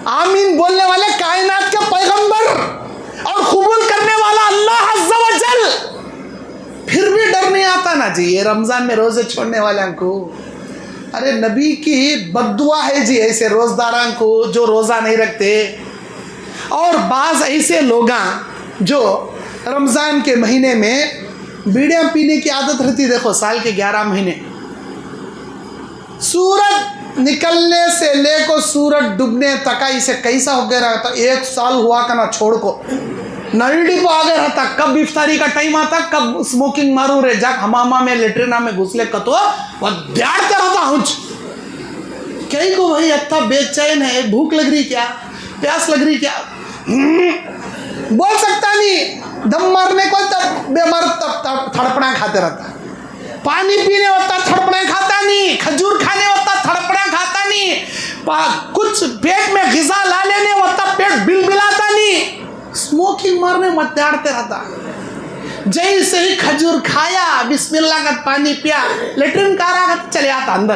Speaker 1: आमीन बोलने वाले कायनात के पैगंबर, और कबूल करने वाला अल्लाह अज़्ज़ा व जल। फिर भी डर नहीं आता ना जी ये रमज़ान में रोज़े छोड़ने वाले को। अरे नबी की बद्दुआ है जी ऐसे रोज़दारां को जो रोज़ा नहीं रखते। और बाज़ ऐसे लोग जो रमज़ान के महीने में बीड़ियाँ पीने की आदत रहती, देखो साल के 11 महीने, सूरज निकलने से लेकर सूरज डूबने तक इसे कैसा हो गया रहता, 1 साल हुआ का ना छोड़ को नईडी को आ गया रहता। कब इफ्तारी का टाइम आता, कब स्मोकिंग मारू रे जाक हमामा में लेटरिना में घुसले कतो वह ध्याड़ते रहता हूँ। कहीं को भाई अत्ता बेचैन है, भूख लग रही क्या, प्यास लग रही क्या, बोल सकता नहीं, दम मारने को तब बेमर तब थड़पड़ा खाते रहता, पानी पीने होता थड़पड़ा खाता नहीं, खजूर खाने होता थड़पड़ा खाता नहीं, कुछ पेट में ग़िज़ा ला लेने होता पेट बिलबिलाता नहीं, स्मोकिंग मारने मत डारते रहता। जैसे ही खजूर खाया, बिस्मिल्लाह का पानी पिया, लेटरिन का रहा चले आता अंदर,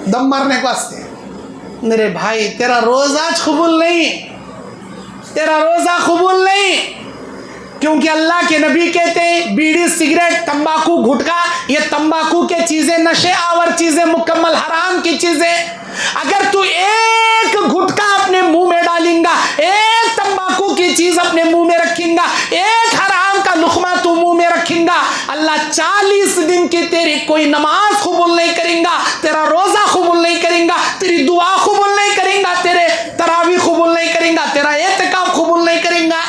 Speaker 1: दम मारने को वास्ते। मेरे भाई तेरा रोज़ा कबूल नहीं, तेरा रोज़ा कबूल नहीं, क्योंकि अल्लाह के नबी कहते हैं बीड़ी, सिगरेट, तंबाकू, गुटखा, ये तंबाकू के चीज़ें, नशे आवर चीज़ें, मुकम्मल हराम की चीज़ें। अगर तू एक गुटखा अपने मुंह में डालेगा, एक तंबाकू की चीज़ अपने मुंह में रखेगा, एक हराम का लुक़मा तू मुंह में रखेगा, अल्लाह 40 दिन की तेरी कोई नमाज कबूल नहीं करेगा, तेरा रोज़ा कबूल नहीं करेगा, तेरी दुआ कबूल नहीं करेगा, तेरे तरावी कबूल नहीं करेगा, तेरा एतकाफ कबूल नहीं करेगा।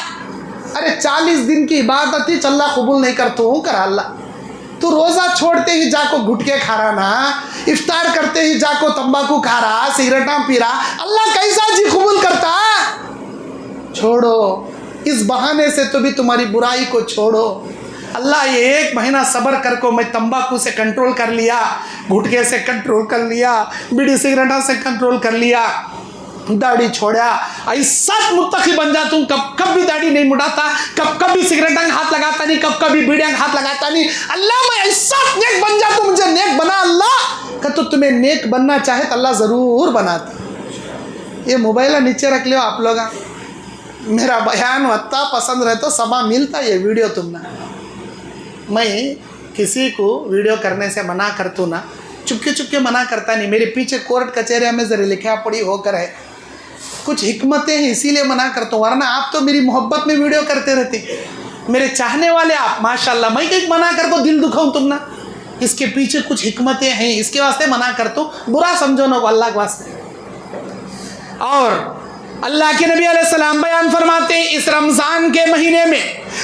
Speaker 1: अरे 40 दिन की इबादत ही अल्लाह कबूल नहीं करता हूँ कर अल्लाह। तू रोज़ा छोड़ते ही जाको गुटके खा रहा ना, इफ्तार करते ही जाको तंबाकू खा रहा, सिगरेटा पी रहा, अल्लाह कैसा जी कबूल करता? छोड़ो, इस बहाने से तो भी तुम्हारी बुराई को छोड़ो। अल्लाह ये 1 महीना सब्र कर को मैं तंबाकू से कंट्रोल कर लिया, गुटके से कंट्रोल कर लिया, बीड़ी सिगरेटा से कंट्रोल कर लिया, दाढ़ी छोड़ा, ऐसा मुत्तकी बन जा तुम, कब भी दाढ़ी नहीं मुड़ाता, कब भी सिगरेटा का हाथ लगाता नहीं, कब भी बीड़िया का हाथ लगाता नहीं। अल्लाह मैं ऐसा नेक बन जा, तू मुझे नेक बना अल्लाह। का तो तुम्हें नेक बनना चाहे तो अल्लाह ज़रूर बनाता। ये मोबाइल नीचे रख लियो आप लोग, मेरा बयान वत्ता पसंद रहे तो समा मिलता ये वीडियो तुमने। मैं किसी को वीडियो करने से मना करतू ना, चुपके चुपके मना करता नहीं। मेरे पीछे कोर्ट कचहरी में ज़रा लिखा पड़ी होकर है, कुछ हिकमतें हैं इसीलिए मना करता हूँ, वरना आप तो मेरी मोहब्बत में वीडियो करते रहते, मेरे चाहने वाले आप माशाल्लाह। मैं कहीं मना कर दो दिल दुखाऊँ तुम ना, इसके पीछे कुछ हिकमतें हैं इसके वास्ते मना करता हूँ, बुरा समझो ना अल्लाह के वास्ते। और अल्लाह के नबी अलैहिस्सलाम बयान फरमाते हैं इस रमज़ान के महीने में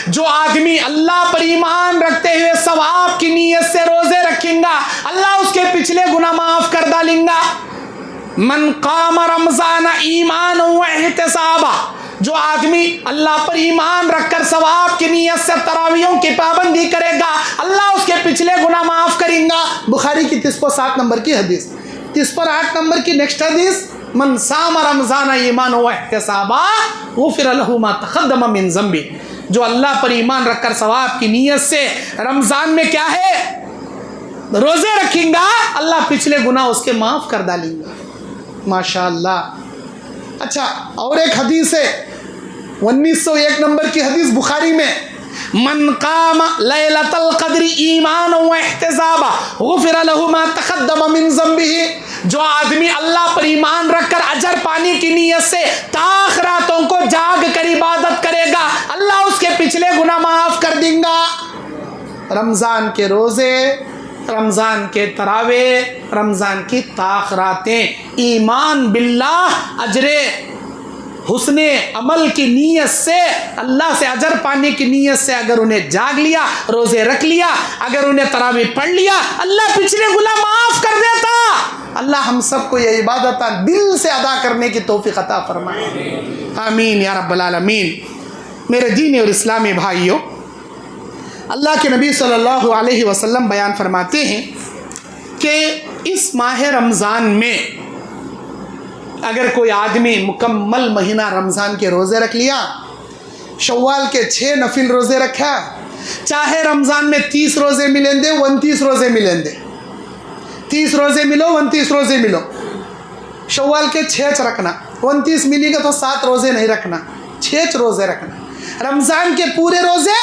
Speaker 1: जो आदमी अल्लाह पर ईमान रखते हुए सवाब की नीयत से रोज़े रखेगा, अल्लाह उसके पिछले गुनाह माफ़ कर डालेगा। मन क़ाम रमज़ान ईमान व एहतिसाबा, जो आदमी अल्लाह पर ईमान रखकर सवाब की नीयत से तरावियों की पाबंदी करेगा, अल्लाह उसके पिछले गुनाह माफ़ करेगा। बुखारी की 307 नंबर की हदीस, 308 नंबर की नेक्स्ट हदीस, मन साम रमज़ान ईमान व एहतिसाबा गुफ़िर लहू मा तक़द्दम मिन ज़ंबी, जो अल्लाह पर ईमान रखकर सवाब की नीयत से रमज़ान में क्या है रोज़े रखेगा, अल्लाह पिछले गुनाह उसके माफ़ कर डालेंगे। माशाअल्लाह। अच्छा, और एक हदीस है 1901 नंबर की हदीस बुखारी में, मन क़ाम लैलतल क़द्र ईमान व एहतिसाबा गुफ़िर लहू मा तक़द्दम मिन ज़ंबिही, जो आदमी अल्लाह पर ईमान रखकर अजर पाने की नीयत से ताख़ रातों को जाग कर इबादत करेगा, अल्लाह उसके पिछले गुनाह माफ़ कर देगा। रमज़ान के रोज़े, रमज़ान के तरावे, रमज़ान की ताख़ रातें, ईमान बिल्लाह अजरे हुस्ने अमल की नीयत से, अल्लाह से अजर पाने की नीयत से अगर उन्हें जाग लिया, रोज़े रख लिया, अगर उन्हें तरावी पढ़ लिया, अल्लाह पिछले गुनाह माफ़ कर देता। अल्लाह हम सबको ये इबादत दिल से अदा करने की तौफीक अता फरमाए, आमीन या रब्बल आलमीन। मेरे दीनी और इस्लामी भाइयों, अल्लाह के नबी सल्लल्लाहु अलैहि वसल्लम बयान फरमाते हैं कि इस माह रमज़ान में अगर कोई आदमी मुकम्मल महीना रमज़ान के रोज़े रख लिया, शव्वाल के 6 नफिल रोज़े रखा, चाहे रमज़ान में 30 रोज़े मिलेंगे 29 रोज़े मिलेंगे, 30 रोज़े मिलो 29 रोज़े मिलो, शव्वाल के 6 रखना, 29 मिलेगा तो 7 रोज़े नहीं रखना, 6 रोज़े रखना। रमज़ान के पूरे रोज़े,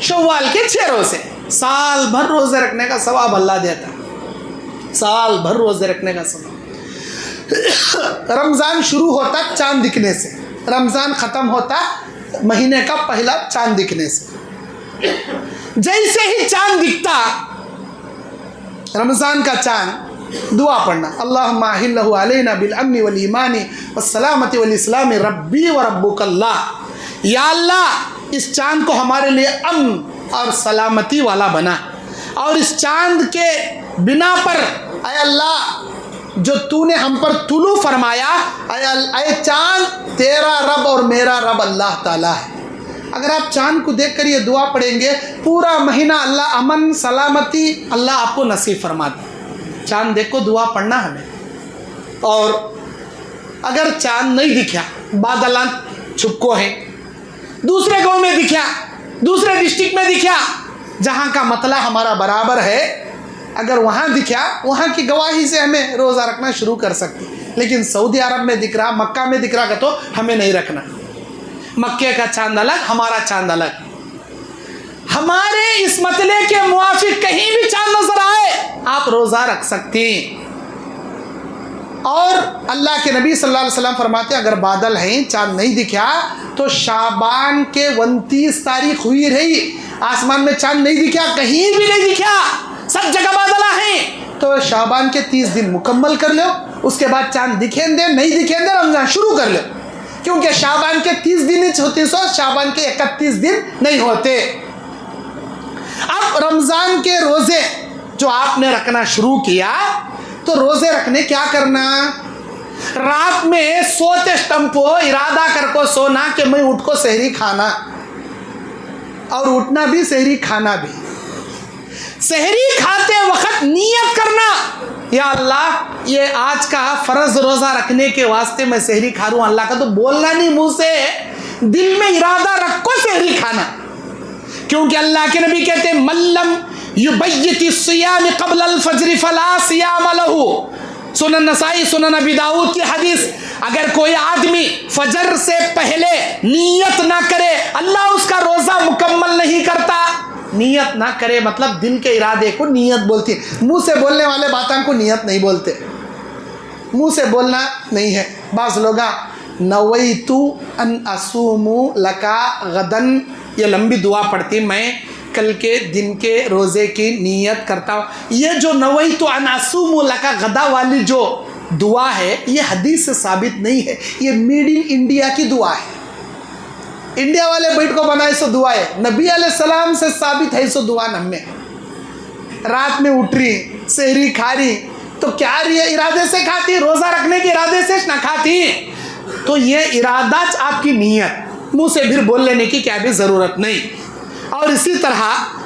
Speaker 1: शव्वाल के 6 रोज़े, साल भर रोज़े रखने का सवाब अल्लाह देता है, साल भर रोज़े रखने का सवाब। रमज़ान शुरू होता चांद दिखने से, रमज़ान ख़त्म होता महीने का पहला चांद दिखने से। जैसे ही चांद दिखता, रमज़ान का चांद, दुआ पढ़ना, अल्लाहुम्मा अहिल्लहु अलैना बिल अम्नि वल ईमानी वस्सलामति वल इस्लामी रब्बी व रब्बुकल्लाह, या अल्लाह इस चांद को हमारे लिए अम्न और सलामती वाला बना, और इस चांद के बिना पर ऐ अल्लाह जो तूने हम पर तुलू फरमाया, ऐ चांद तेरा रब और मेरा रब अल्लाह ताला है, अगर आप चांद को देखकर ये दुआ पढ़ेंगे पूरा महीना अल्लाह अमन सलामती अल्लाह आपको नसीब फरमा दे। चांद देखो दुआ पढ़ना हमें। और अगर चांद नहीं दिखा, बादल छुपको है, दूसरे गांव में दिखा, दूसरे डिस्ट्रिक्ट में दिखा, जहां का मतला हमारा बराबर है, अगर वहां दिखा, वहां की गवाही से हमें रोज़ा रखना शुरू कर सकते। लेकिन सऊदी अरब में दिख रहा, मक्का में दिख रहा का तो हमें नहीं रखना। मक्के का चांद अलग, हमारा चांद अलग। हमारे इस मतले के मुआफिक कहीं भी चांद नजर आए, आप रोज़ा रख सकते हैं। और अल्लाह के नबी सल्लल्लाहु अलैहि वसल्लम फरमाते अगर बादल हैं, चांद नहीं दिखा, तो शाबान के 29 तारीख हुई रही, आसमान में चांद नहीं दिखा, कहीं भी नहीं दिखा, सब जगह बादल हैं, तो शाबान के 30 दिन मुकम्मल कर लो। उसके बाद चांद दिखेंगे, नहीं दिखेंगे, रमजान शुरू कर लो। क्योंकि शाबान के 30 दिन ही होते, सो शाबान के 31 दिन नहीं होते। अब रमजान के रोजे जो आपने रखना शुरू किया, तो रोजे रखने क्या करना, रात में सोते स्टम्पो इरादा कर को सोना कि मैं उठ को सहरी खाना, और उठना भी सहरी खाना भी। सहरी खाते वक्त नियत करना, या अल्लाह ये आज का फर्ज रोज़ा रखने के वास्ते मैं सहरी खा रहा हूँ। अल्लाह का तो बोलना नहीं मुंह से, दिल में इरादा रखो सहरी खाना। क्योंकि अल्लाह के नबी कहते हैं मल्लम युबय्यति सियाम क़ब्ल अल फज्र फला सियाम लहू। सुनन नसाई, सुनन अबी दाऊद की हदीस, अगर कोई आदमी फजर से पहले नियत ना करे, अल्लाह उसका रोज़ा मुकम्मल नहीं करता। नियत ना करे मतलब दिल के इरादे को नियत बोलती है। मुंह से बोलने वाले बातों को नियत नहीं बोलते, मुंह से बोलना नहीं है। बाज़ लोग नवैतु अन असूमु लका गदन, ये लंबी दुआ पढ़ती, मैं कल के दिन के रोज़े की नियत करता हूँ। ये जो नवैतु अन असूमु लका गदा वाली जो दुआ है, ये हदीस से साबित नहीं है, ये मेड इन इंडिया की दुआ है। इंडिया वाले बैठ को बनाए सो दुआ है, नबी अलैहिस्सलाम से साबित है सो दुआ नम में। रात में उठ रही, सहरी खा रही, तो क्या इरादे से खाती, रोज़ा रखने के इरादे से ना खाती, तो ये इरादा आपकी नीयत, मुंह से फिर बोल लेने की क्या भी ज़रूरत नहीं। और इसी तरह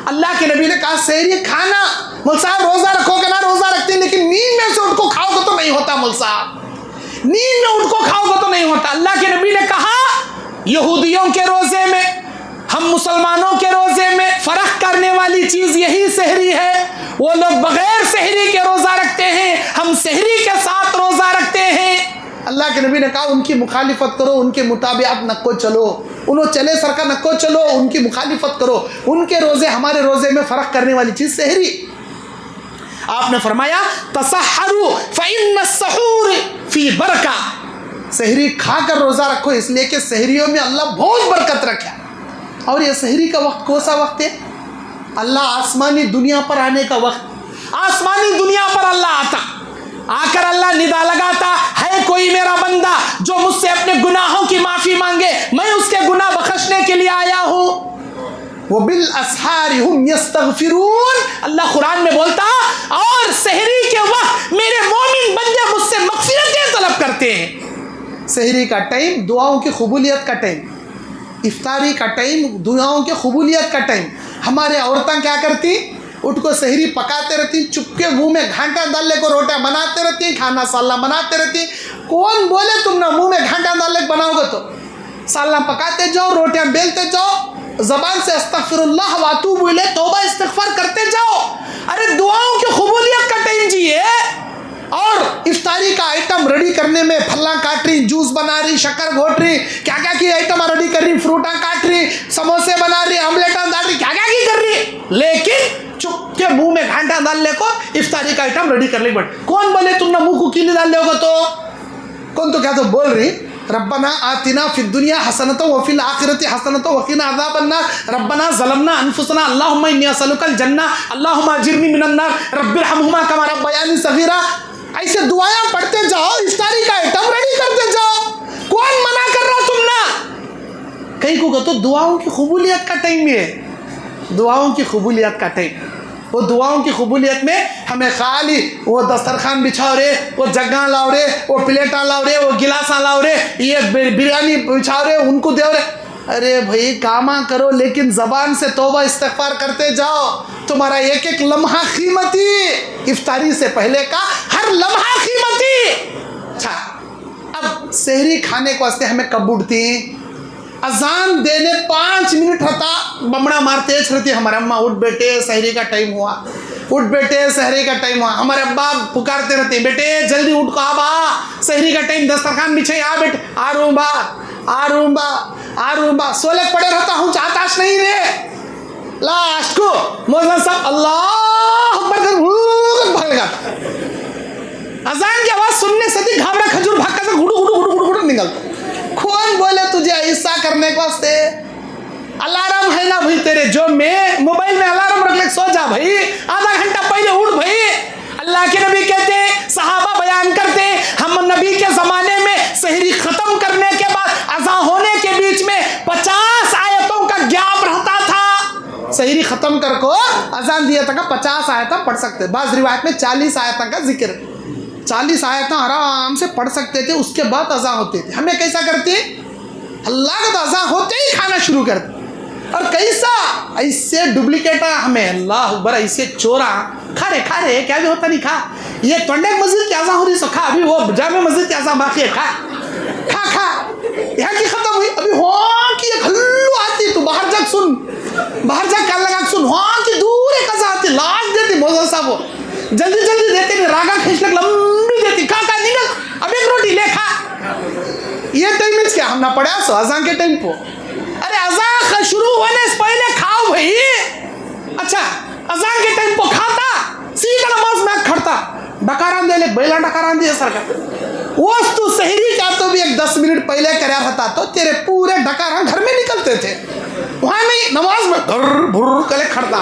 Speaker 1: अल्लाह के नबी ने कहा सहरी खाना, मुल साहब रोज़ा रखोगे ना, रोज़ा रखते लेकिन नींद में से उठ को खाओगे तो नहीं होता, मुल साहब नींद में उठ को खाओगे तो नहीं होता। अल्लाह के नबी ने कहा यहूदियों के रोज़े में, हम मुसलमानों के रोज़े में फ़र्क करने वाली चीज़ यही सहरी है। वो लोग बग़ैर सहरी के रोज़ा रखते हैं, हम सहरी के साथ रोज़ा रखते हैं। अल्लाह के नबी ने कहा उनकी मुखालिफत करो, उनके मुताबिक नको चलो, उन्होंने चले सर का नको चलो, उनकी मुखालिफत करो। उनके रोज़े हमारे रोज़े में फ़र्क करने वाली चीज़ सहरी। आपने फरमाया तसहरु फ़इन्न सहूर फ़ी बरका, सहरी खाकर रोज़ा रखो, इसलिए कि सहरियों में अल्लाह बहुत बरकत रखा। और ये सहरी का वक्त कौन सा वक्त है, अल्लाह आसमानी दुनिया पर आने का वक्त। आसमानी दुनिया पर अल्लाह आता, आकर अल्लाह निदा लगाता है कोई मेरा बंदा जो मुझसे अपने गुनाहों की माफ़ी मांगे, मैं उसके गुनाह बख्शने के लिए आया हूँ। वो बिल असहारी हुम यस्तगफिरून, अल्लाह कुरान में बोलता, और सहरी के वक्त मेरे मोमिन बंदे मुझसे मग़फ़िरतें तलब करते हैं। सहरी का टाइम दुआओं की कबूलियत का टाइम, इफ्तारी का टाइम दुआओं की कबूलियत का टाइम। हमारे औरतें क्या करती, उठ को सहरी पकाते रहती, चुपके मुंह में घाटा डालने को रोटियां बनाते रहती, खाना साला बनाते रहती। कौन बोले तुम ना मुंह में घाटा डालने बनाओगे, तो साला पकाते जाओ, रोटियां बेलते जाओ, ज़बान से अस्तगफिरुल्लाह व अतूबु इलैह तौबा इस्तिग़फ़ार करते जाओ। अरे दुआओं की कबूलियत का टाइम जी है। और इफ्तारी का आइटम रेडी करने में फल्ला काट रही, जूस बना रही, शक्कर घोट रही, क्या क्या की आइटम रेडी कर रही, फ्रूटा काट रही, समोसे बना रही, ऑमलेटा डाल रही, क्या क्या की कर रही, लेकिन चुप के मुंह में घंटा डालने को इफ्तारी का आइटम रेडी कर ली। बट कौन बोले तुमने मुंह को कीली डाल लोगे, तो कौन तो क्या तो बोल रही, रब्बना आतिना फिद दुनिया हसनतन व फिल आखिरति हसनतन व क़िना अज़ाबन्नार, रब्बना ज़लमना अनफुसना, अल्लाहुम्मा इन्नी असअलुकल जन्नह, अल्लाहुम्मा अजिरनी मिनन नार, रब्बिरहमहुमा कमा रब्बयानी सग़ीरा। ऐसे दुआएं पढ़ते जाओ, इफ्तारी का आइटम रेडी करते जाओ। कौन मना कर रहा तुम ना, कहीं को तो दुआओं की कबूलियत का टाइम है, दुआओं की कबूलियत का टाइम। वो दुआओं की कबूलियत में हमें खाली वो दस्तरखान बिछाओ रे, वो जगह लाओ रे, वो प्लेटा लाओ रे, वो गिलासा लाओ रे, ये बिरयानी बिछाओ रे, उनको दे रे, अरे भाई कामा करो लेकिन ज़बान से तौबा इस्तिग़फ़ार करते जाओ, तुम्हारा एक एक लम्हा कीमती, इफ्तारी से पहले का हर लम्हा कीमती। अच्छा, अब सहरी खाने को वास्ते हमें कब उठती? अजान देने 5 मिनट रहता बमड़ा मारते रहती हमारे अम्मा, उठ बेटे सहरी का टाइम हुआ, उठ बेटे सहरी का टाइम हुआ। हमारे अब्बा पुकारते रहते, बेटे जल्दी उठ को आबा, सहरी का टाइम, दस्तरखान बिछे आ बेटे, आ रूबा आ रूबा आ रूबा। सोले पड़े रहता हूँ, चाहताश नहीं रे। लास्ट को मौलाना साहब अल्लाह अकबर भाग लगा, अजान की आवाज सुनने से ही घावड़ा खजूर भाग कर गुड़ू गुड़ू गुड़ू गुड़ू गुड़ू निकलता। कौन बोले तुझे ऐसा करने के वास्ते? अलार्म है ना भाई तेरे जो में मोबाइल में अलार्म रख ले, सो जा भाई, आधा घंटा पहले उठ भाई। अल्लाह के नबी कहते, सहाबा बयान करते, हम नबी के ज़माने में सहरी ख़त्म करने के बाद अज़ान होने के बीच में 50 आयतों का गैप रहता था। सहरी ख़त्म कर को अज़ान दिया था 50 आयतें पढ़ सकते, बाज़ रिवायत में 40 आयतों का जिक्र, 40 आयतें आराम से पढ़ सकते थे, उसके बाद अज़ान होते थे। हमें कैसा करते? अल्लाह का तो अज़ान होते ही खाना शुरू करते, और कैसा ऐसे डुप्लीकेट हमें अल्लाह अकबर ऐसे चोरा खा रहे क्या भी होता नहीं खा। ये तोंडे मस्जिद की आज़ान हो रही सो खा, अभी वो जामे मस्जिद की आज़ान बाकी है, खा खा खा, यहाँ की खत्म हुई, अभी वहाँ की एक हल्लू आती, तो बाहर जाके सुन, बाहर जाके कान लगा सुन, वहाँ की दूर एक आज़ान आती, लास्ट देती मौलाना साहब वो जल्दी जल्दी देते नहीं, रागा खींच लग लंबी देती, खा खा निकल, अब एक रोटी ले खा। ये टाइम में क्या हम ना पड़ा सो अज़ान के टाइम को? अरे अज़ान शुरू होने से पहले खाओ भाई। अच्छा, अज़ान के टाइम को खाता, सीधा नमाज में खड़ता, डकारान दे ले, बैला डकारान दिए सरकार वो तू सहरी क्या तो भी एक 10 मिनट पहले कराया रहता तो तेरे पूरे डकारान घर में निकलते थे, वहाँ नहीं नमाज में घर भुर कले खड़ता।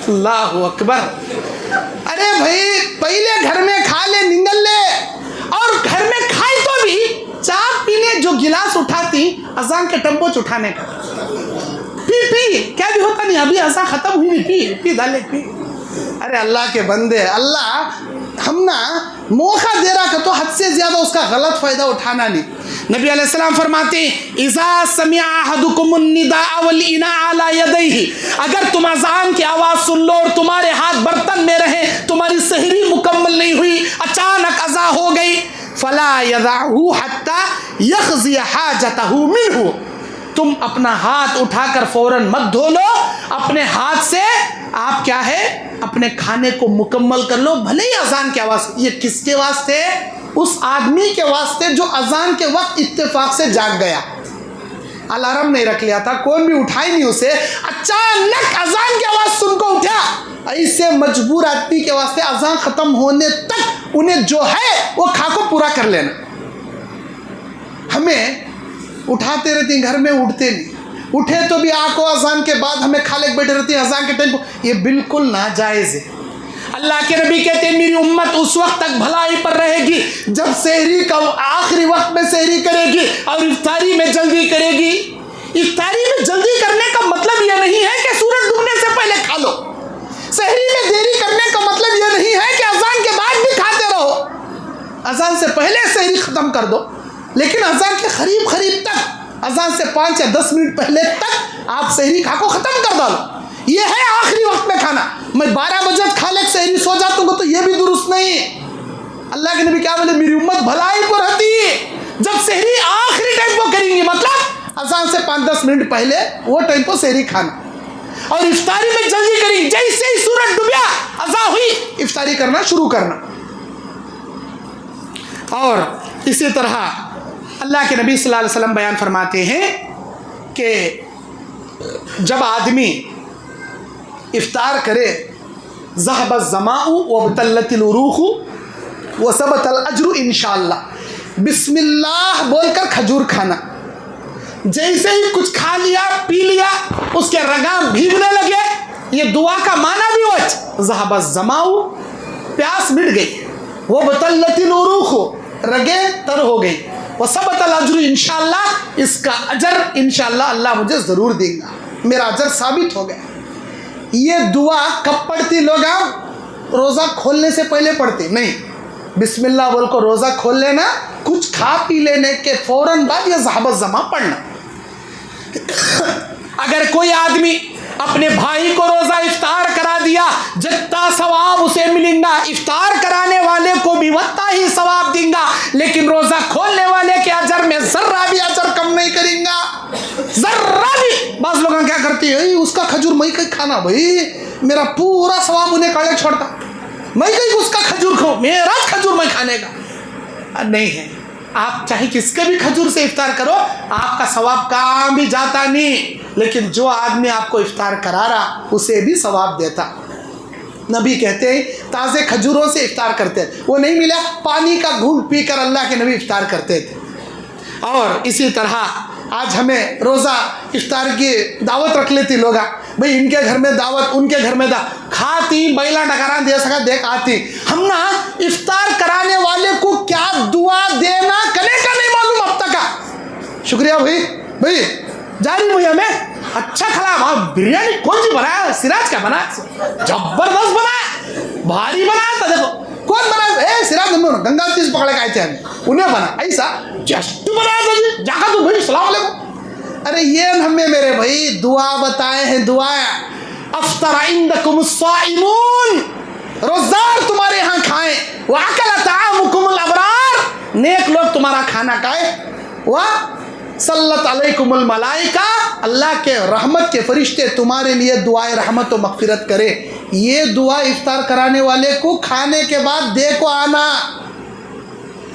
Speaker 1: अल्लाह अकबर। अरे भाई पहले घर में खा ले, निगल ले, और घर में खाए तो भी चाय पीने जो गिलास उठाती अजान के टम्पो उठाने का, पी क्या भी होता नहीं, अभी अजान खत्म हुई नहीं, पी डाले पी। अरे अल्लाह के बंदे, अल्लाह हम ना मौका दे रहा तो हद से ज्यादा उसका गलत फायदा उठाना नहीं। नबी अलैहिस्सलाम फरमाते, इज़ा समिअ अहदुकुमुन निदाअ वल इनाअ अला यदैहि, अगर तुम अजान की आवाज़ सुन लो और तुम्हारे हाथ बर्तन में रहे, तुम्हारी सहरी मुकम्मल नहीं हुई, अचानक अज़ा हो गई, फला यदअहु हत्ता यक़ज़ी हाजतहु मिन्हु, तुम अपना हाथ उठाकर फौरन मत धो लो, अपने हाथ से आप क्या है अपने खाने को मुकम्मल कर लो, भले ही अजान की आवाज़। ये किसके वास्ते? उस आदमी के वास्ते जो अजान के वक्त इत्तेफाक से जाग गया, अलार्म नहीं रख लिया था, कोई भी उठाई नहीं उसे, अचानक अजान की आवाज़ सुनकर उठा। ऐसे मजबूर आदमी के वास्ते अजान ख़त्म होने तक उन्हें जो है वो खा को पूरा कर लेना। हमें उठाते रहते घर में, उठते नहीं, उठे तो भी आको अजान के बाद हमें खा ले बैठे रहती है अजान के टाइम को, ये बिल्कुल नाजायज़ है। अल्लाह के नबी कहते हैं मेरी उम्मत उस वक्त तक भलाई पर रहेगी जब सहरी का आखिरी वक्त में सहरी करेगी और इफ्तारी में जल्दी करेगी। इफ्तारी में जल्दी करने का मतलब यह नहीं है कि सूरज डूबने से पहले खा लो, सहरी में देरी करने का मतलब यह नहीं है कि अजान के बाद भी खाते रहो, अजान से पहले सहरी ख़त्म कर दो, लेकिन अजान के करीब तक, अजान से 5 या 10 मिनट पहले तक आप सहरी खा को ख़त्म कर डालो। ये है आखिरी वक्त में खाना। मैं 12 बजे खा ले सहरी सो जाता हूँ तो ये भी दुरुस्त नहीं। अल्लाह के नबी क्या बोले, मेरी उम्मत भलाई को रहती है जब सहरी आखिरी टाइम को करेंगी, मतलब अजान से 5-10 मिनट पहले वो टाइम को सहरी खाना, और इफ्तारी में जल्दी करेंगी, जैसे ही सूरज डूबा अज़ान हुई इफ्तारी करना शुरू करना। और इसी तरह अल्लाह के नबी सल्लल्लाहु अलैहि वसल्लम बयान फरमाते हैं कि जब आदमी इफ्तार करे, ज़हब ज़माउ वबतल्लतिल उरूखु वसबतल अज्रु इंशाअल्लाह, बिस्मिल्लाह बोलकर खजूर खाना। जैसे ही कुछ खा लिया पी लिया उसके रगाम भीगने लगे, ये दुआ का माना भी हो, ज़हब ज़माउ प्यास मिट गई, वबतल्लतिल उरूखु रगे तर हो गई, वसबतल अज्रु इंशाअल्लाह, इसका अजर इंशाअल्लाह अल्लाह मुझे ज़रूर देगा, मेरा अजर साबित हो गया। ये दुआ कब पढ़ती लोग? रोज़ा खोलने से पहले पढ़ते नहीं, बिस्मिल्लाह बोल को रोज़ा खोल लेना, कुछ खा पी लेने के फ़ौरन बाद ये ज़हब ज़मा पढ़ना। अगर कोई आदमी अपने भाई को रोज़ा इफ्तार करा दिया, जितना सवाब उसे मिलेगा इफ्तार कराने वाले को भी उतना ही सवाब देगा, लेकिन रोज़ा खोलने वाले के अजर में जर्रा भी अजर कम नहीं करेगा, जर्रा भी। बस लोग क्या करती है, उसका खजूर मैं कहीं खाना, भाई मेरा पूरा सवाब उन्हें काले छोड़ता, मैं कहीं उसका खजूर खाऊं, मेरा खजूर मैं खाने का नहीं है। आप चाहे किसके भी खजूर से इफ्तार करो, आपका सवाब काम भी जाता नहीं, लेकिन जो आदमी आपको इफ्तार करा रहा उसे भी सवाब देता। नबी कहते हैं ताज़े खजूरों से इफ्तार करते हैं, वो नहीं मिला पानी का घूंट पीकर अल्लाह के नबी इफ्तार करते थे। और इसी तरह आज हमें रोज़ा इफ्तार की दावत रख लेती लोग, भाई इनके घर में दावत उनके घर में खाती बैला डकरा दे सका देख आती, हम ना इफ्तार कराने वाले को क्या दुआ देना कने का नहीं मालूम अब तक का। शुक्रिया भाई, भाई जारी भाई हमें अच्छा खिला, बिरयानी कौन सी बनाया, सिराज का बनाया, जबरदस्त बनाया, भारी बनाया था, देखो कौन बनाया, सिराज गंगा चीज पकड़ के आए थे हम, उन्हें बना ऐसा जस्ट बनाया था जी, जाकर तो भाई सलाम अलैकुम। अरे ये हमें मेरे भाई दुआ बताए हैं, दुआ अफ्तर इंदकुम साइमून, रोज़ार तुम्हारे यहाँ खाएं, वाकल तामुकुमुल अबरार, नेक लोग तुम्हारा खाना खाए, वाह सल्लत अलैकुमुल मलाइका, अल्लाह के रहमत के फरिश्ते तुम्हारे लिए दुआए रहमत व मगफिरत करे। ये दुआ इफ्तार कराने वाले को खाने के बाद दे को आना,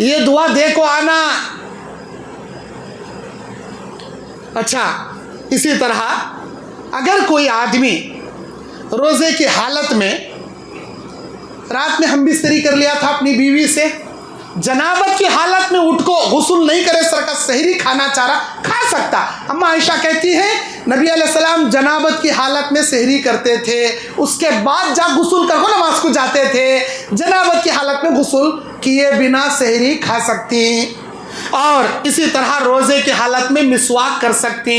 Speaker 1: ये दुआ दे को आना। अच्छा, इसी तरह अगर कोई आदमी रोज़े की हालत में, रात में हम बिस्तरी कर लिया था अपनी बीवी से, जनाबत की हालत में उठ को गुस्ल नहीं करे, सरका सहरी खाना चाह रहा, खा सकता। अम्मा आयशा कहती है नबी अलैहिस्सलाम जनाबत की हालत में सहरी करते थे, उसके बाद जा गुस्ल कर को नमाज को जाते थे, जनाबत की हालत में गुस्ल किए बिना सहरी खा सकती। और इसी तरह रोज़े की हालत में मिसवाक कर सकती,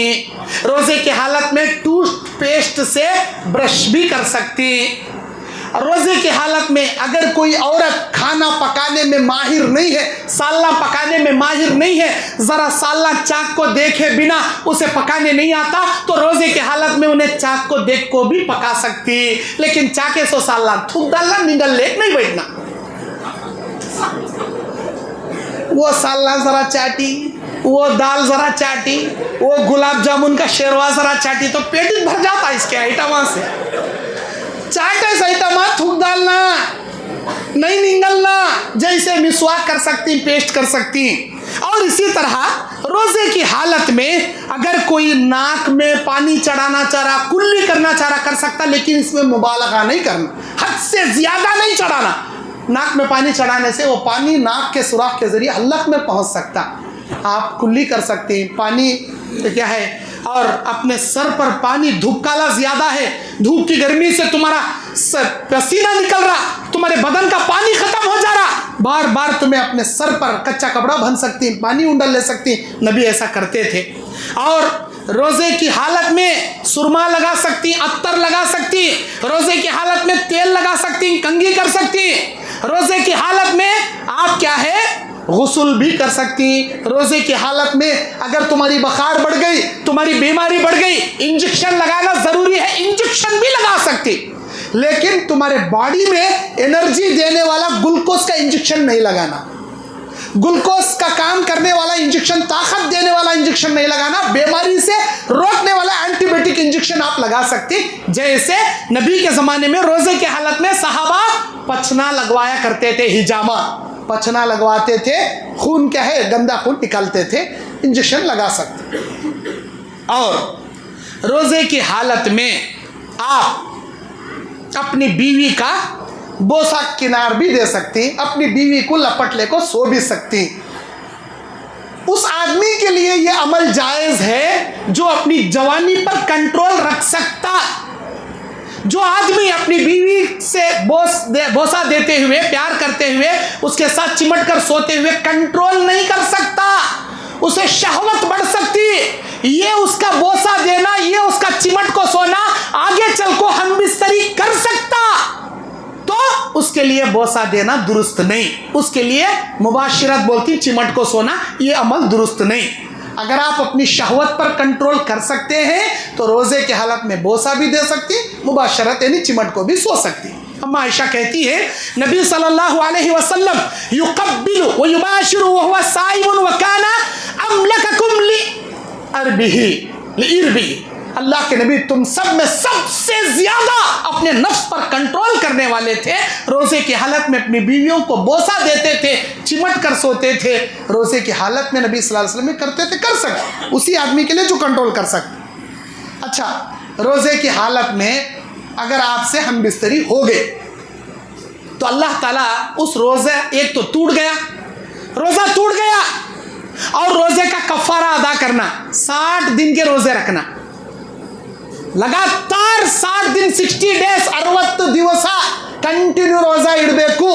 Speaker 1: रोज़े की हालत में टूथपेस्ट से ब्रश भी कर सकती। रोज़े की हालत में अगर कोई औरत खाना पकाने में माहिर नहीं है, सालना पकाने में माहिर नहीं है, ज़रा सालना चाक को देखे बिना उसे पकाने नहीं आता, तो रोज़े की हालत में उन्हें चाक को देख को भी पका सकती, लेकिन चाके सो सालना थूक डालना निगल लेक नहीं बैठना। वो सालना ज़रा चाटी, वो दाल ज़रा चाटी, वो गुलाब जामुन का शेरवा ज़रा चाटी, तो पेट ही भर जाता इसके आइटम से। चाटे सहितमा थूक डालना नहीं, निगलना, जैसे मिसवाक कर सकती, पेस्ट कर सकती। और इसी तरह रोज़े की हालत में अगर कोई नाक में पानी चढ़ाना चाह रहा, कुल्ली करना चाह रहा, कर सकता, लेकिन इसमें मुबालगा नहीं करना, हद से ज़्यादा नहीं चढ़ाना। नाक में पानी चढ़ाने से वो पानी नाक के सुराख के ज़रिए हल्क में पहुंच सकता। आप कुल्ली कर सकते हैं, पानी क्या है, और अपने सर पर पानी, धूप काला ज़्यादा है, धूप की गर्मी से तुम्हारा पसीना निकल रहा, तुम्हारे बदन का पानी ख़त्म हो जा रहा, बार बार तुम्हें अपने सर पर कच्चा कपड़ा बंध सकती, पानी उंडल ले सकती, नबी ऐसा करते थे। और रोज़े की हालत में सुरमा लगा सकती, अत्तर लगा सकती, रोज़े की हालत में तेल लगा सकती, कंघी कर सकती, रोज़े की हालत में आप क्या है गुस्ल भी कर सकती। रोज़े की हालत में अगर तुम्हारी बुखार बढ़ गई, तुम्हारी बीमारी बढ़ गई, इंजेक्शन लगाना ज़रूरी है, इंजेक्शन भी लगा सकती, लेकिन तुम्हारे बॉडी में एनर्जी देने वाला ग्लूकोज का इंजेक्शन नहीं लगाना, ग्लूकोज का काम करने वाला इंजेक्शन, ताकत देने वाला इंजेक्शन नहीं लगाना, बीमारी से रोकने वाला एंटीबायोटिक इंजेक्शन आप लगा सकती। जैसे नबी के ज़माने में रोज़े की हालत में सहाबा पचना लगवाया करते थे, हिजामा पचना लगवाते थे, खून क्या है गंदा खून निकालते थे, इंजेक्शन लगा सकते। और रोज़े की हालत में आप अपनी बीवी का बोसा किनार भी दे सकती, अपनी बीवी को लपट ले को सो भी सकती। उस आदमी के लिए यह अमल जायज़ है जो अपनी जवानी पर कंट्रोल रख सकता। जो आदमी अपनी बीवी से बोसा देते हुए, प्यार करते हुए, उसके साथ चिमट कर सोते हुए कंट्रोल नहीं कर सकता, उसे शहवत बढ़ सकती, ये उसका बोसा देना, ये उसका चिमट को सोना आगे चल को हम बिस्तरी कर सकता, तो उसके लिए बोसा देना दुरुस्त नहीं, उसके लिए मुबाशिरत बोलती चिमट को सोना, ये अमल दुरुस्त नहीं। अगर आप अपनी शहवत पर कंट्रोल कर सकते हैं तो रोज़े की हालत में बोसा भी दे सकती, मुबाशरत यानी चिमट को भी सो सकती। अम्मा आयशा कहती है नबी सल्लल्लाहु अलैहि वसल्लम युक़ब्बिलु व युबाशिरु व हुवा साइमुन व काना अमलककुम लिअरबिही लिइरबी। अल्लाह के नबी तुम सब में सबसे ज्यादा अपने नफ्स पर कंट्रोल करने वाले थे। रोज़े की हालत में अपनी बीवियों को बोसा देते थे, चिमट कर सोते थे। रोज़े की हालत में नबी सल्लल्लाहु अलैहि वसल्लम करते थे, कर सकते उसी आदमी के लिए जो कंट्रोल कर सकते। अच्छा, रोज़े की हालत में अगर आपसे हम बिस्तरी हो गए तो अल्लाह ताला उस रोज़े, एक तो टूट गया, रोज़ा टूट गया, और रोज़े का कफ़ारा अदा करना, 60 दिन के रोज़े रखना, लगातार 60 दिन 60 ಡೇಸ್ 60 ದಿವಸ ಕಂಟಿನ್ಯೂ ರೋಜಾ ಇಡಬೇಕು.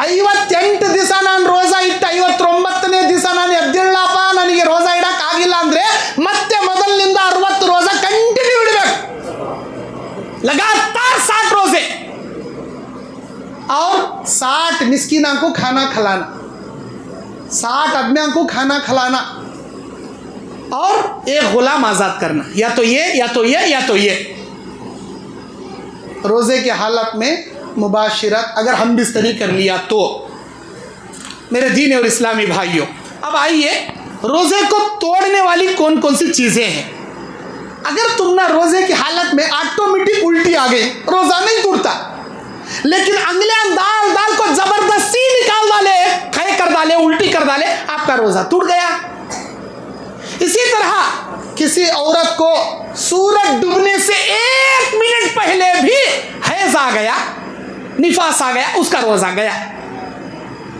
Speaker 1: 58 ದಿವಸ ನಾನು ರೋಜಾ ಇಟ್ಟು 59ನೇ ದಿವಸ ನಾನು ಎದ್ದಿಲ್ಲಪ್ಪ, ನನಗೆ ರೋಜಾ ಇಡಕ್ಕೆ ಆಗಿಲ್ಲ ಅಂದ್ರೆ ಮತ್ತೆ ಮೊದಲಿನಿಂದ 60 ರೋಜಾ ಕಂಟಿನ್ಯೂ ಇಡಬೇಕು, लगातार 60 रोजे, और 60 मिस्कीना को खाना खिलाना, 60 आदमियों को खाना खिलाना, और एक गुलाम आज़ाद करना, या तो ये या तो ये या तो ये। रोज़े की हालत में मुबाशिरत अगर हम बिस्तरी कर लिया तो। मेरे दीन और इस्लामी भाइयों, अब आइए रोज़े को तोड़ने वाली कौन कौन सी चीज़ें हैं। अगर तुम ना रोज़े की हालत में ऑटोमेटिक उल्टी आ गई, रोज़ा नहीं टूटता, लेकिन अंगलियां दाल दाल को ज़बरदस्ती निकाल डाले, खड़े कर डाले, उल्टी कर डाले, आपका रोज़ा टूट गया। इसी तरह किसी औरत को सूरज डूबने से 1 मिनट पहले भी हैज आ गया, निफास आ गया, उसका रोज़ा गया,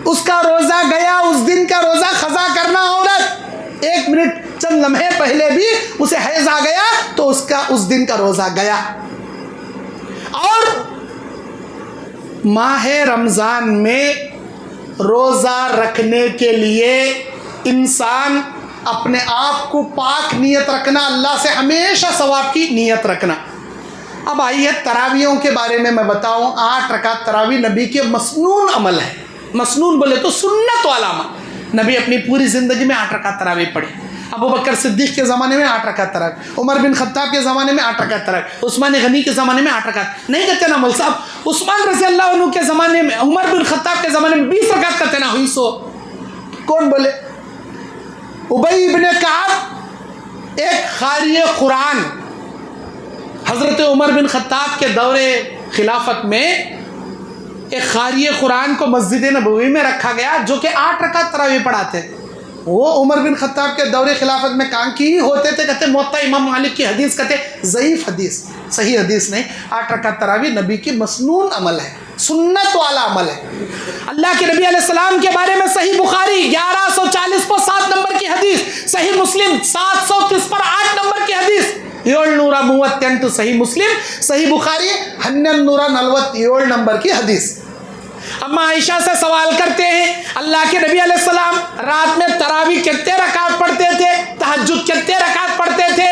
Speaker 1: उसका रोज़ा गया। उस दिन का रोज़ा क़ज़ा करना, औरत 1 मिनट चंद लम्हे पहले भी उसे हैज आ गया तो उसका उस दिन का रोज़ा गया। और माह रमज़ान में रोज़ा रखने के लिए इंसान अपने आप को पाक नियत रखना, अल्लाह से हमेशा सवाब की नियत रखना। अब आइए तरावियों के बारे में मैं बताऊं। 8 रकात तरावी नबी के मसनून अमल है। मसनून बोले तो सुन्नत वाला अमल। नबी अपनी पूरी ज़िंदगी में 8 रकात तरावी पढ़े। अबू बकर सिद्दीक़ के ज़माने में 8 रकात तरावी, उमर बिन खत्ताब के ज़माने में 8 रकात तरावी, उस्मान गनी के ज़माने में 8 रकात। नहीं कहते ना मौल साहब, उस्मान रज़ी अल्लाह अन्हु के ज़माने में, उमर बिन खत्ताब के ज़माने में 20 रकात करते ना हुई। सो कौन बोले? उबई इब्ने काब एक क़ारी कुरान, हज़रत उमर बिन खत्ताब के दौरे खिलाफत में एक क़ारी कुरान को मस्जिद नबवी में रखा गया जो कि 8 रकात तरावी पढ़ाते। वो उमर बिन खत्ताब के दौरे खिलाफत में काम की होते थे। कहते मुअत्ता इमाम मालिक की हदीस, कहते ज़ईफ़ हदीस, सही हदीस नहीं। 8 रकात तरावी नबी की मसनून अमल है, सुन्नत वाला अमल है। अल्लाह के नबी अलैहिस्सलाम के बारे में सही बुखारी 1140 पर 7 नंबर की हदीस, सही मुस्लिम 730 पर 8 नंबर की हदीस, 738 सही मुस्लिम, सही बुखारी 1147 नंबर की हदीस। अम्मा आयशा से सवाल करते हैं, अल्लाह के नबी अलैहिस्सलाम रात में तरावी कितने रकात पढ़ते थे, तहज्जुद कितने रकात पढ़ते थे?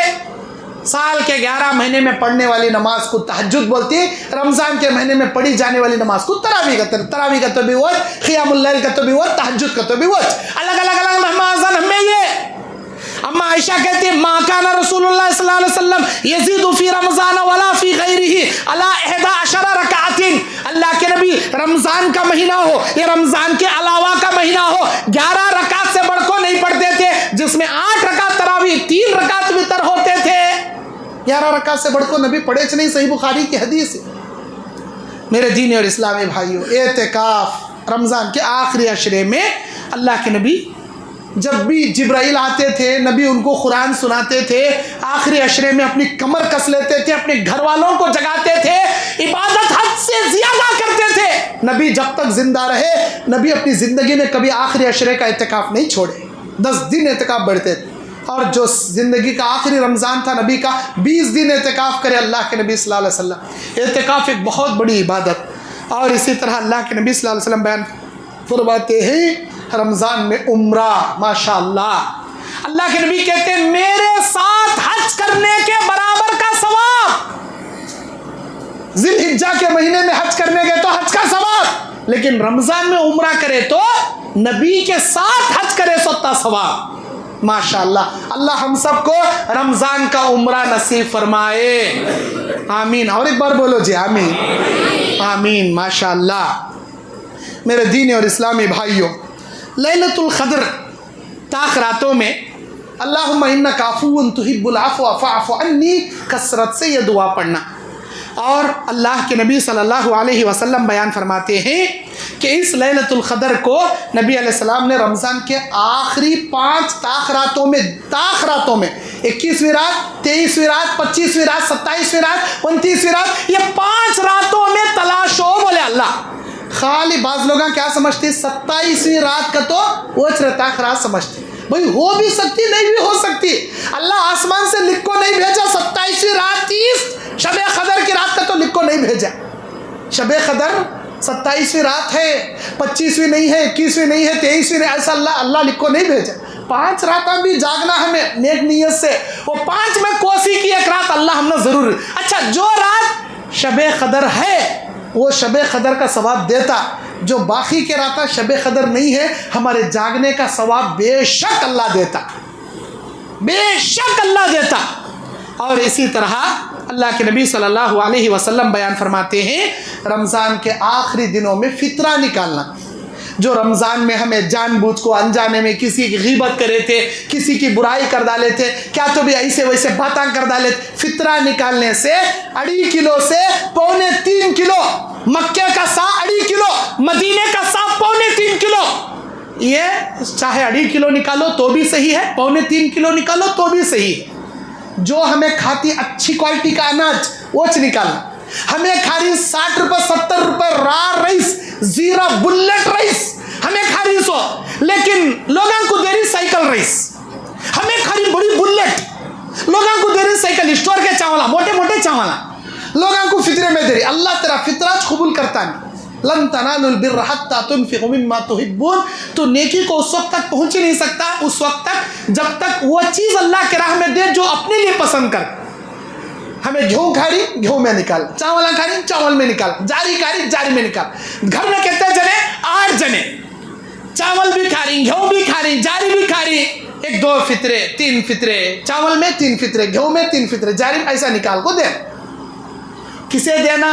Speaker 1: साल के 11 महीने में पढ़ने वाली नमाज को तहज्जुद बोलती है, रमज़ान के महीने में पढ़ी जाने वाली नमाज को तरावी कहते हैं। तरावी का तो भी वो, क़ियामुल लैल का तो भी वो, तहज्जुद का तो भी वो, अलग अलग अलग नमाज़न हमें ये। अम्मा आयशा कहती है, मा काना रसूलुल्लाह सल्लल्लाहु अलैहि वसल्लम यज़ीदु फी रमज़ान वला फी गैरिही अला 11 रकातिन। अल्लाह के नबी रमज़ान का महीना हो या रमज़ान के अलावा का महीना हो, 11 रकात से बढ़ को नहीं पढ़ते थे, जिसमें 8 रकात तरावी, 3 रकात वितर होते थे। 11 रकात से बढ़ को नबी पढ़े नहीं, सही बुखारी की हदीस है। मेरे दीन और इस्लामी भाइयों, एतिकाफ रमज़ान के आखिरी अशरे में अल्लाह के नबी जब भी जिब्राइल आते थे, नबी उनको कुरान सुनाते थे, आखिरी अशरे में अपनी कमर कस लेते थे, अपने घर वालों को जगाते थे, इबादत हद से ज़्यादा करते थे। नबी जब तक जिंदा रहे, नबी अपनी ज़िंदगी में कभी आखिरी अशरे का एतिकाफ नहीं छोड़े। 10 दिन एतिकाफ बढ़ते थे, और जो ज़िंदगी का आखिरी रमज़ान था नबी का, 20 दिन एतिकाफ करे अल्लाह के नबी सल्लल्लाहु अलैहि वसल्लम। एतिकाफ एक बहुत बड़ी इबादत। और इसी तरह अल्लाह के नबी सल्लल्लाहु अलैहि वसल्लम बयान फरमाते हैं, रमज़ान में उम्रा, माशाअल्लाह, अल्लाह के नबी कहते हैं मेरे साथ हज करने के बराबर का सवाब। ज़िलहिज्जा के महीने में हज करने गए तो हज का सवाब, लेकिन रमज़ान में उम्रा करे तो नबी के साथ हज करे सोता सवाब। माशाअल्लाह। अल्लाह हम सबको रमज़ान का उम्रा नसीब फरमाए, आमीन। और एक बार बोलो जी, आमीन आमीन। माशाअल्लाह। मेरे दीनी और इस्लामी भाइयों, लैलतुल क़द्र ताक रातों में अल्लाहुम्मा इन्नका अफ़ुव्वुन तुहिब्बुल अफ़्व फ़अफ़ु अन्नी कसरत से यह दुआ पढ़ना। और अल्लाह के नबी सल्लल्लाहु अलैहि वसल्लम बयान फरमाते हैं कि इस लैलतुल क़द्र को नबी अलैहिस्सलाम ने रमज़ान के आखिरी 5 ताक रातों में 21वीं रात, 23वीं रात, 25वीं रात, 27वीं रात, 29वीं रात, ये 5 रातों में तलाश हो। बोले अल्लाह। खाली बाज़ लोग क्या समझते, 27वीं रात का तो वज्र ताक रात समझते। भाई हो भी सकती, नहीं भी हो सकती। अल्लाह आसमान से लिख को नहीं भेजा 27वीं रात 30 शब क़द्र की रात का तो लिख को नहीं भेजा। शब क़द्र 27वीं रात है, 25वीं नहीं है, 21वीं नहीं है, 23वीं नहीं, ऐसा अल्लाह लिख को नहीं भेजा। 5 रात भी जागना हमें नेक नीयत से। वो 5 में कोसी की एक रात अल्लाह हमने ज़रूर। अच्छा, जो रात शब क़द्र है वो शब क़द्र का सवाब देता, जो बाकी के रात शब क़द्र नहीं है हमारे जागने का सवाब बेशक अल्लाह देता, बेशक अल्लाह देता। और इसी तरह अल्लाह के नबी सल्लल्लाहु अलैहि वसल्लम बयान फरमाते हैं, रमज़ान के आखिरी दिनों में फ़ितरा निकालना। जो रमज़ान में हमें जानबूझ को अनजाने में किसी की ग़ीबत करे थे, किसी की बुराई कर डाले थे, क्या तो भी ऐसे वैसे बातें कर डाले थे, फ़ितरा निकालने से 2.5 किलो से 2.25 किलो, मक्के का सा 2.5 किलो, मदीने का सा 2.25 किलो, ये चाहे 2.5 किलो निकालो तो भी सही है, 2.25 किलो निकालो तो भी सही है। जो हमें खाती अच्छी क्वालिटी का अनाज वो निकालना। हमें खा रही 60 रुपये 70 रुपये रा राइस, जीरा बुलेट राइस हमें खा रही सो, लेकिन लोगों को दे रही साइकिल राइस। हमें खा रही बड़ी बुलेट, लोगों को दे रही साइकिल स्टोर के चावला, मोटे मोटे चावला लोगों को फितरे में दे रही। अल्लाह तेरा फितरा कबूल करता नहीं। लन तनालुल बिर्र हत्ता तुनफिकू मिम्मा तुहिब्बून। तो नेकी को उस वक्त तक पहुंच ही नहीं सकता, उस वक्त तक जब तक वो चीज़ अल्लाह के राह में दे जो अपने लिए पसंद कर। हमें गेहूँ खा रही, गेहूँ में निकाल, चावल खा रही, चावल में निकाल, जारी खा रही, जारी में निकाल। घर में कितने जने, 8 जने, चावल भी खा रही, गेहूँ भी खा रही, जारी भी खा रही, 1-2 फितरे, 3 फितरे, चावल में 3 फितरे, गेहूँ में 3 फितरे, जारी ऐसा निकाल को दे। किसे देना?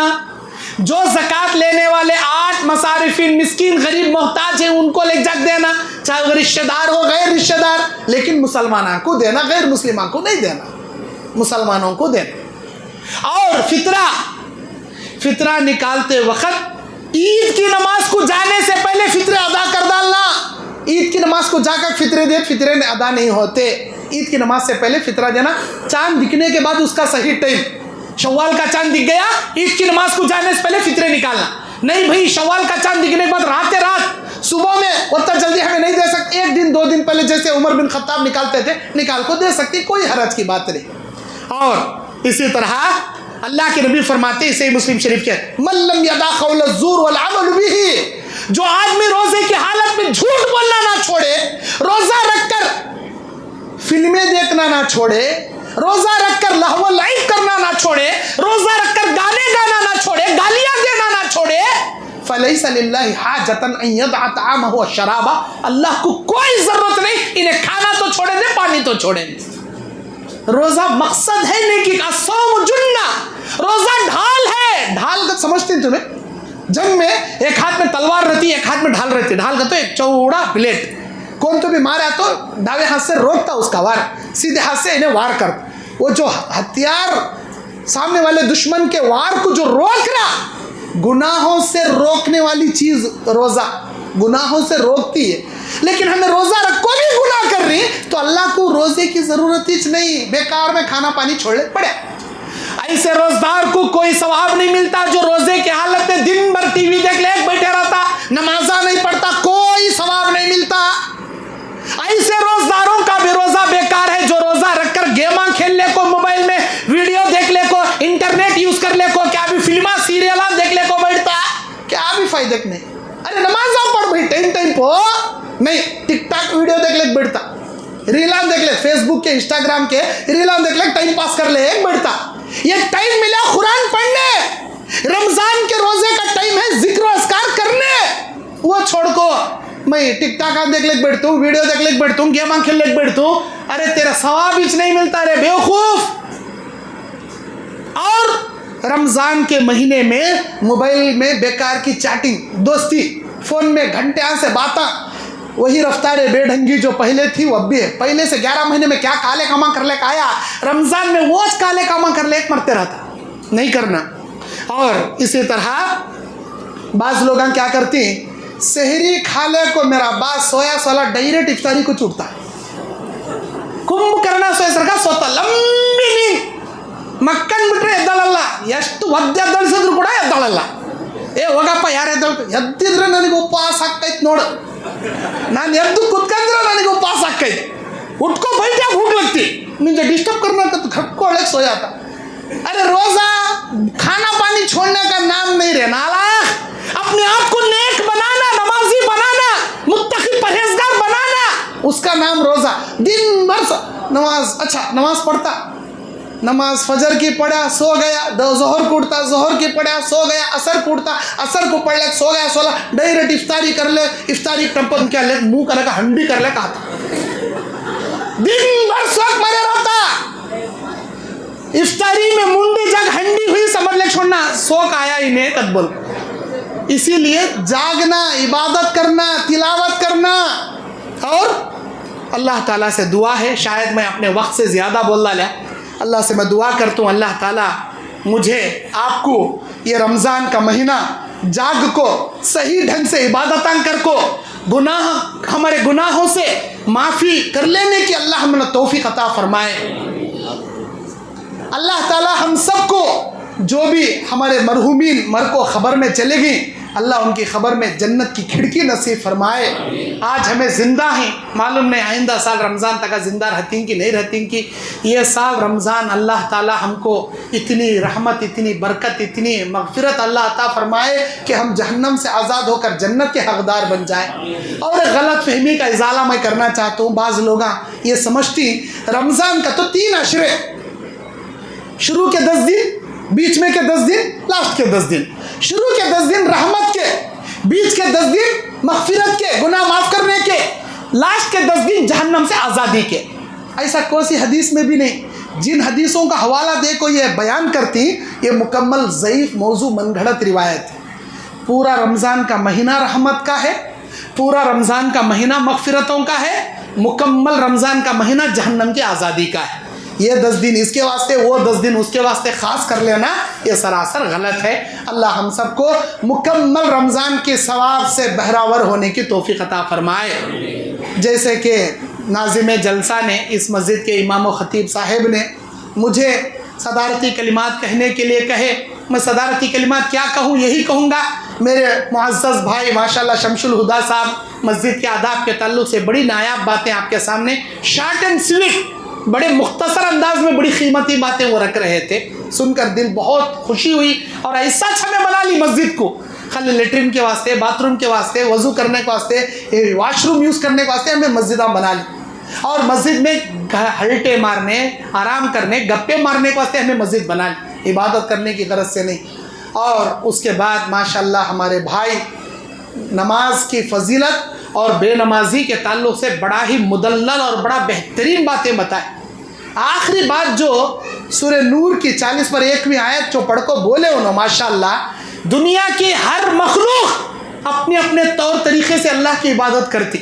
Speaker 1: जो ज़कात लेने वाले 8 मसारिफिन मिस्कीन गरीब मोहताज हैं उनको ले जाकर देना, चाहे रिश्तेदार हो गैर रिश्तेदार, लेकिन मुसलमानों को देना, गैर मुस्लिमान को नहीं देना, मुसलमानों को देना। और फितरा निकालते वक्त ईद की नमाज को जाने से पहले फितरे अदा कर डालना। ईद की नमाज को जाकर फितरे दे, फितरे अदा नहीं होते। ईद की नमाज से पहले फितरा देना, चांद दिखने के बाद उसका सही टाइम, शव्वाल का चांद दिख गया, ईद की नमाज को जाने से पहले फितरे निकालना। नहीं भाई, शव्वाल का चांद दिखने के बाद रात सुबह में उतना जल्दी हमें नहीं दे सकते, 1 दिन 2 दिन पहले जैसे उमर बिन खत्ताब निकालते थे, निकाल को दे सकती, कोई हरज की बात नहीं। और इसी तरह अल्लाह के नबी फरमाते हैं मुस्लिम शरीफ के, मल्लम यदा क़ौल ज़ूर वल अमल बिही, जो आदमी रोजे की हालत में झूठ बोलना ना छोड़े, रोजा रखकर फिल्में देखना ना छोड़े, रोजा रखकर लहव लाइव करना ना छोड़े, रोजा रखकर गाने गाना ना छोड़े, गालियां देना ना छोड़े, फलैसा लिल्लाहि हाजतन अन यदअ तआमहु व शराबा, अल्लाह को कोई जरूरत नहीं इन्हें खाना तो छोड़े दे, पानी तो छोड़े। रोजा मकसद है नेकी का, सौम जुन्ना, रोजा ढाल है। ढाल का समझते हैं तुम्हें? जंग में एक हाथ में तलवार रहती है, एक हाथ में ढाल रहती है। ढाल का तो एक चौड़ा प्लेट, कौन तो भी मारा तो दावे हाथ से रोकता उसका वार, सीधे हाथ से इन्हें वार कर। वो जो हथियार सामने वाले दुश्मन के वार को जो रोक रहा, गुनाहों से रोकने वाली चीज रोजा गुनाहों से रोकती है। लेकिन हमें रोजा रखो भी गुनाह कर रही तो अल्लाह को रोजे की जरूरत ही नहीं, बेकार में खाना पानी छोड़ने पड़े। ऐसे रोजदार को कोई सवाब नहीं मिलता जो रोजे की हालत में दिन भर टीवी देख ले बैठे रहता, नमाजा नहीं पढ़ता, कोई सवाब नहीं मिलता। ऐसे रोजदारों का भी रोजा बेकार है जो रोजा रखकर गेमा खेलने को, मोबाइल में वीडियो देख ले को, इंटरनेट यूज कर ले को, क्या भी फिल्मा सीरियल देख ले को बैठता, क्या भी फायदे नहीं। अरे नमाजा पढ़ भाई, टाइम पो नहीं, टिकटॉक वीडियो देख ले बैठता, रीला देख ले, फेसबुक के इंस्टाग्राम के रीला देख ले, टाइम पास कर ले एक बैठता। ये टाइम मिला कुरान पढ़ने, रमजान के रोजे का टाइम है जिक्र अस्कार करने, वो छोड़ को मैं टिकटॉक देख लेके बैठता हूँ, वीडियो देख लेके बैठता हूँ, गेम खेल लेके बैठता हूँ, अरे तेरा सवाब ही नहीं मिलता रे बेवकूफ। और रमज़ान के महीने में मोबाइल में बेकार की चैटिंग, दोस्ती, फ़ोन में घंटे से बातें, वही रफ्तार बेढंगी जो पहले थी वो अब भी है। पहले से 11 महीने में क्या काले कामा कर ले आया, रमज़ान में वो काले कामा कर ले मरते रहता, नहीं करना। और इसी तरह बाज़ लोग क्या करती, सहरी खाले को मेरा बात सोया सोला डायरेक्ट इफ्तारी को छूटता है, कुंभ करना सोए का सोता लंबी नींद ಮಕ್ಕನ್ ಬಿಟ್ರೆ ಎದ್ದಳಲ್ಲ, ಎಷ್ಟು ಒದ್ದೆ ಎದ್ದಳಿಸಿದ್ರು ಕೂಡ ಎದ್ದಳಲ್ಲ. ಹೋಗಪ್ಪ ಯಾರು ಎದ್ದಿದ್ರೆ ನನಗೆ ಉಪವಾಸ ಆಕ್ಕೈತೆ ನೋಡು, ನಾನು ಎದ್ದು ಕುತ್ಕೊಂಡ್ರೆ ನನಗೆ ಉಪವಾಸ ಆಕ್ಕೈತೆ, उठको बैठ जा, भूख लगती, मुझे डिस्टर्ब करना का तो घर को अलग सो जाता। अरे रोज़ा खाना पानी छोड़ने का नाम नहीं रे नालायक, अपने आप को नेक बनाना, नमाजी बनाना, मुत्तकी परहेजगार बनाना, उसका नाम रोज़ा। दिन भर नमाज, अच्छा नमाज पढ़ता, नमाज फजर की पढ़ा सो गया, जोहर को उठता, जोहर की पढ़ा सो गया, असर को उठता, असर को पढ़ ले सो गया, सोला डायरेक्ट इफ्तारी कर ले, इफ्तारी टंपन क्या ले मुंह कर ले हंडी कर ले खाता, दिन भर सोच मरे रहता। इफ्तारी में मुंडी जग हंडी हुई समझ ले छोड़ना, सोक आया ही नहीं तदबल। इसीलिए जागना, इबादत करना, तिलावत करना। और अल्लाह ताला से दुआ है, शायद मैं अपने वक्त से ज़्यादा बोल डाला, अल्लाह से मैं दुआ करता हूँ अल्लाह ताला मुझे आपको ये रमज़ान का महीना जाग को सही ढंग से इबादत कर को गुनाह, हमारे गुनाहों से माफ़ी कर लेने की अल्लाह हमें तौफीक अता फरमाए। अल्लाह ताला हम सबको जो भी हमारे मरहूमीन मर को ख़बर में चलेगी, अल्लाह उनकी ख़बर में जन्नत की खिड़की नसीब फरमाए। आज हमें ज़िंदा हैं, मालूम नहीं आइंदा साल रमज़ान तक ज़िंदा रहती कि नहीं रहती कि ये साल रमज़ान अल्लाह ताला हमको इतनी रहमत, इतनी बरकत, इतनी मग़फ़िरत अल्लाह अता फरमाए कि हम जहन्नम से आज़ाद होकर जन्नत के हक़दार बन जाए। और गलत फहमी का इज़ाला मैं करना चाहता हूँ, बाज़ लोग ये समझती रमज़ान का तो 3 अशरे, शुरू के 10 दिन, बीच में के 10 दिन, लास्ट के 10 दिन। शुरू के 10 दिन रहमत के, बीच के 10 दिन मग़फ़िरत के, गुनाह माफ़ करने के, लास्ट के 10 दिन जहन्नम से आज़ादी के। ऐसा कोई सी हदीस में भी नहीं। जिन हदीसों का हवाला दे को ये बयान करती, ये मुकम्मल ज़ईफ़ मौजू मनगढ़ंत रिवायत है। पूरा रमज़ान का महीना रहमत का है, पूरा रमज़ान का महीना मग़फ़िरतों का है, मुकम्मल रमज़ान का महीना जहन्नम की आज़ादी का है। ये 10 दिन इसके वास्ते, वो 10 दिन उसके वास्ते ख़ास कर लेना, ये सरासर गलत है। अल्लाह हम सबको मुकम्मल रमज़ान के सवाब से बहरावर होने की तौफ़ीक़ अता फ़रमाए। जैसे कि नाज़िम जलसा ने, इस मस्जिद के इमाम व ख़तीब साहिब ने मुझे सदारती कलिमात कहने के लिए कहे, मैं सदारती कलिमात क्या कहूँ, यही कहूँगा। मेरे मुअज़्ज़ज़ भाई माशाअल्लाह शमशुल हुदा साहब मस्जिद के आदाब के ताल्लुक़ से बड़ी नायाब बातें आपके सामने शॉर्ट एंड स्वीट, बड़े मुख्तसर अंदाज में बड़ी कीमती बातें वो रख रहे थे। सुनकर दिल बहुत खुशी हुई। और ऐसा हमें बना ली मस्जिद को, खाली लेटरिन के वास्ते, बाथरूम के वास्ते, वज़ू करने के वास्ते, वाशरूम यूज़ करने के वास्ते हमें मस्जिदा बना ली। और मस्जिद में हल्टे मारने, आराम करने, गप्पे मारने के वास्ते हमें मस्जिद बना ली, इबादत करने की गरज से नहीं। और उसके बाद माशाअल्लाह हमारे भाई नमाज की फजीलत और बेनमाजी के ताल्लुक़ से बड़ा ही मुदल्लल और बड़ा बेहतरीन बातें बताए। आखिरी बात जो सूरह नूर की 40 पर 1वीं आयत जो पढ़ को बोले उन्होंने, माशाअल्लाह दुनिया की हर मखलूक अपने अपने तौर तरीक़े से अल्लाह की इबादत करती,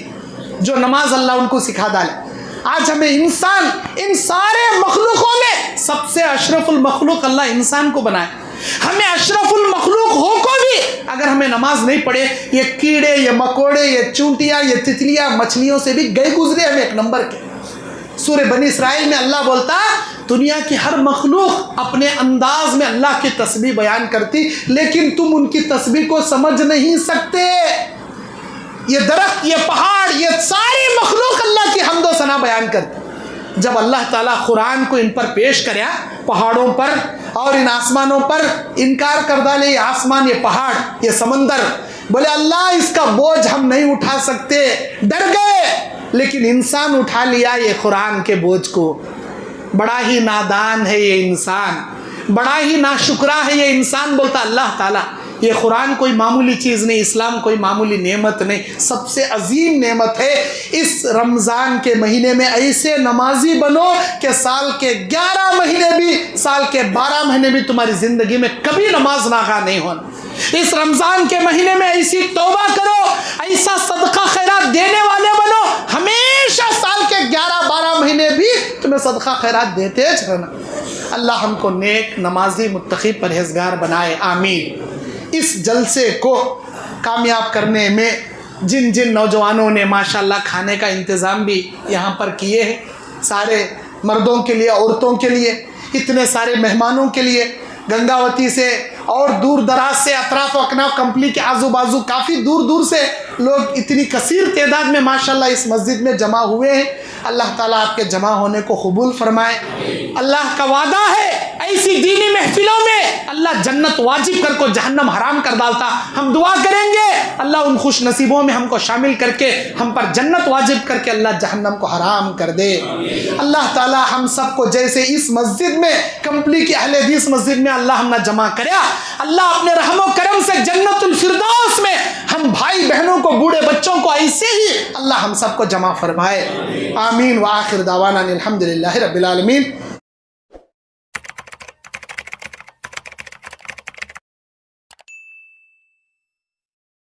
Speaker 1: जो नमाज अल्लाह उनको सिखा डाले। आज हमें इंसान, इन सारे मखलूकों में सबसे अशरफुल मखलूक अल्लाह इंसान को बनाए। हमें अशरफुल मखलूक हो को भी अगर हमें नमाज नहीं पढ़े, ये कीड़े, ये मकोड़े, ये चूंटियाँ, ये तितलियाँ, मछलियों से भी गए गुजरे हमें एक नंबर के। सूरह बनी इसराइल में अल्लाह बोलता, दुनिया की हर मखलूक अपने अंदाज में अल्लाह की तस्बीह बयान करती, लेकिन तुम उनकी तस्बीह को समझ नहीं सकते। ये दरख्त, ये पहाड़, ये सारी मखलूक अल्लाह की हम्द व सना बयान करती। जब अल्लाह ताला कुरान को इन पर पेश करे, पहाड़ों पर और इन आसमानों पर इनकार कर डाले, ये आसमान, ये पहाड़, ये समंदर, बोले अल्लाह इसका बोझ हम नहीं उठा सकते, डर गए। लेकिन इंसान उठा लिया ये कुरान के बोझ को। बड़ा ही नादान है ये इंसान, बड़ा ही नाशुक्रा है ये इंसान। बोलता अल्लाह ताला ये कुरान कोई मामूली चीज़ नहीं, इस्लाम कोई मामूली नेमत नहीं, सबसे अजीम नेमत है। इस रमज़ान के महीने में ऐसे नमाजी बनो कि साल के 11 महीने भी, साल के 12 महीने भी तुम्हारी ज़िंदगी में कभी नमाज नागा नहीं होना। इस रमज़ान के महीने में ऐसी तौबा करो, ऐसा सदका खैरात देने वाले बनो, हमेशा साल के 11-12 महीने भी तुम्हें सदका खैरात देते रहना। अल्लाह हमको नेक नमाजी मुत्तकी परहेजगार बनाए, आमीन। इस जलसे को कामयाब करने में जिन जिन नौजवानों ने माशाल्लाह खाने का इंतज़ाम भी यहाँ पर किए हैं, सारे मर्दों के लिए, औरतों के लिए, इतने सारे मेहमानों के लिए, गंगावती से और दूर दराज से, अतराफ अकनाफ कंपनी के आजू बाजू काफ़ी दूर दूर से लोग इतनी कसीर तादाद में माशाल्लाह इस मस्जिद में जमा हुए हैं। अल्लाह ताला आपके जमा होने को कबूल फरमाए। अल्लाह का वादा है ऐसी दीनी महफिलों में अल्लाह जन्नत वाजिब कर को जहन्नम हराम कर डालता। हम दुआ करेंगे अल्लाह उन खुश नसीबों में हमको शामिल करके हम पर जन्नत वाजिब करके अल्लाह जहन्नम को हराम कर दे। अल्लाह ताला हम सबको जैसे इस मस्जिद में, कंपनी की अहले हदीस मस्जिद में अल्लाह हमने जमा कराया, अल्लाह अपने रहमो करम से जन्नतुल फिरदौस में हम भाई बहनों को, बूढ़े बच्चों को ऐसे ही अल्लाह हम सबको जमा फरमाए, आमीन। व आखिर दावाना अल्हम्दुलिल्लाहि रब्बिल आलमीन।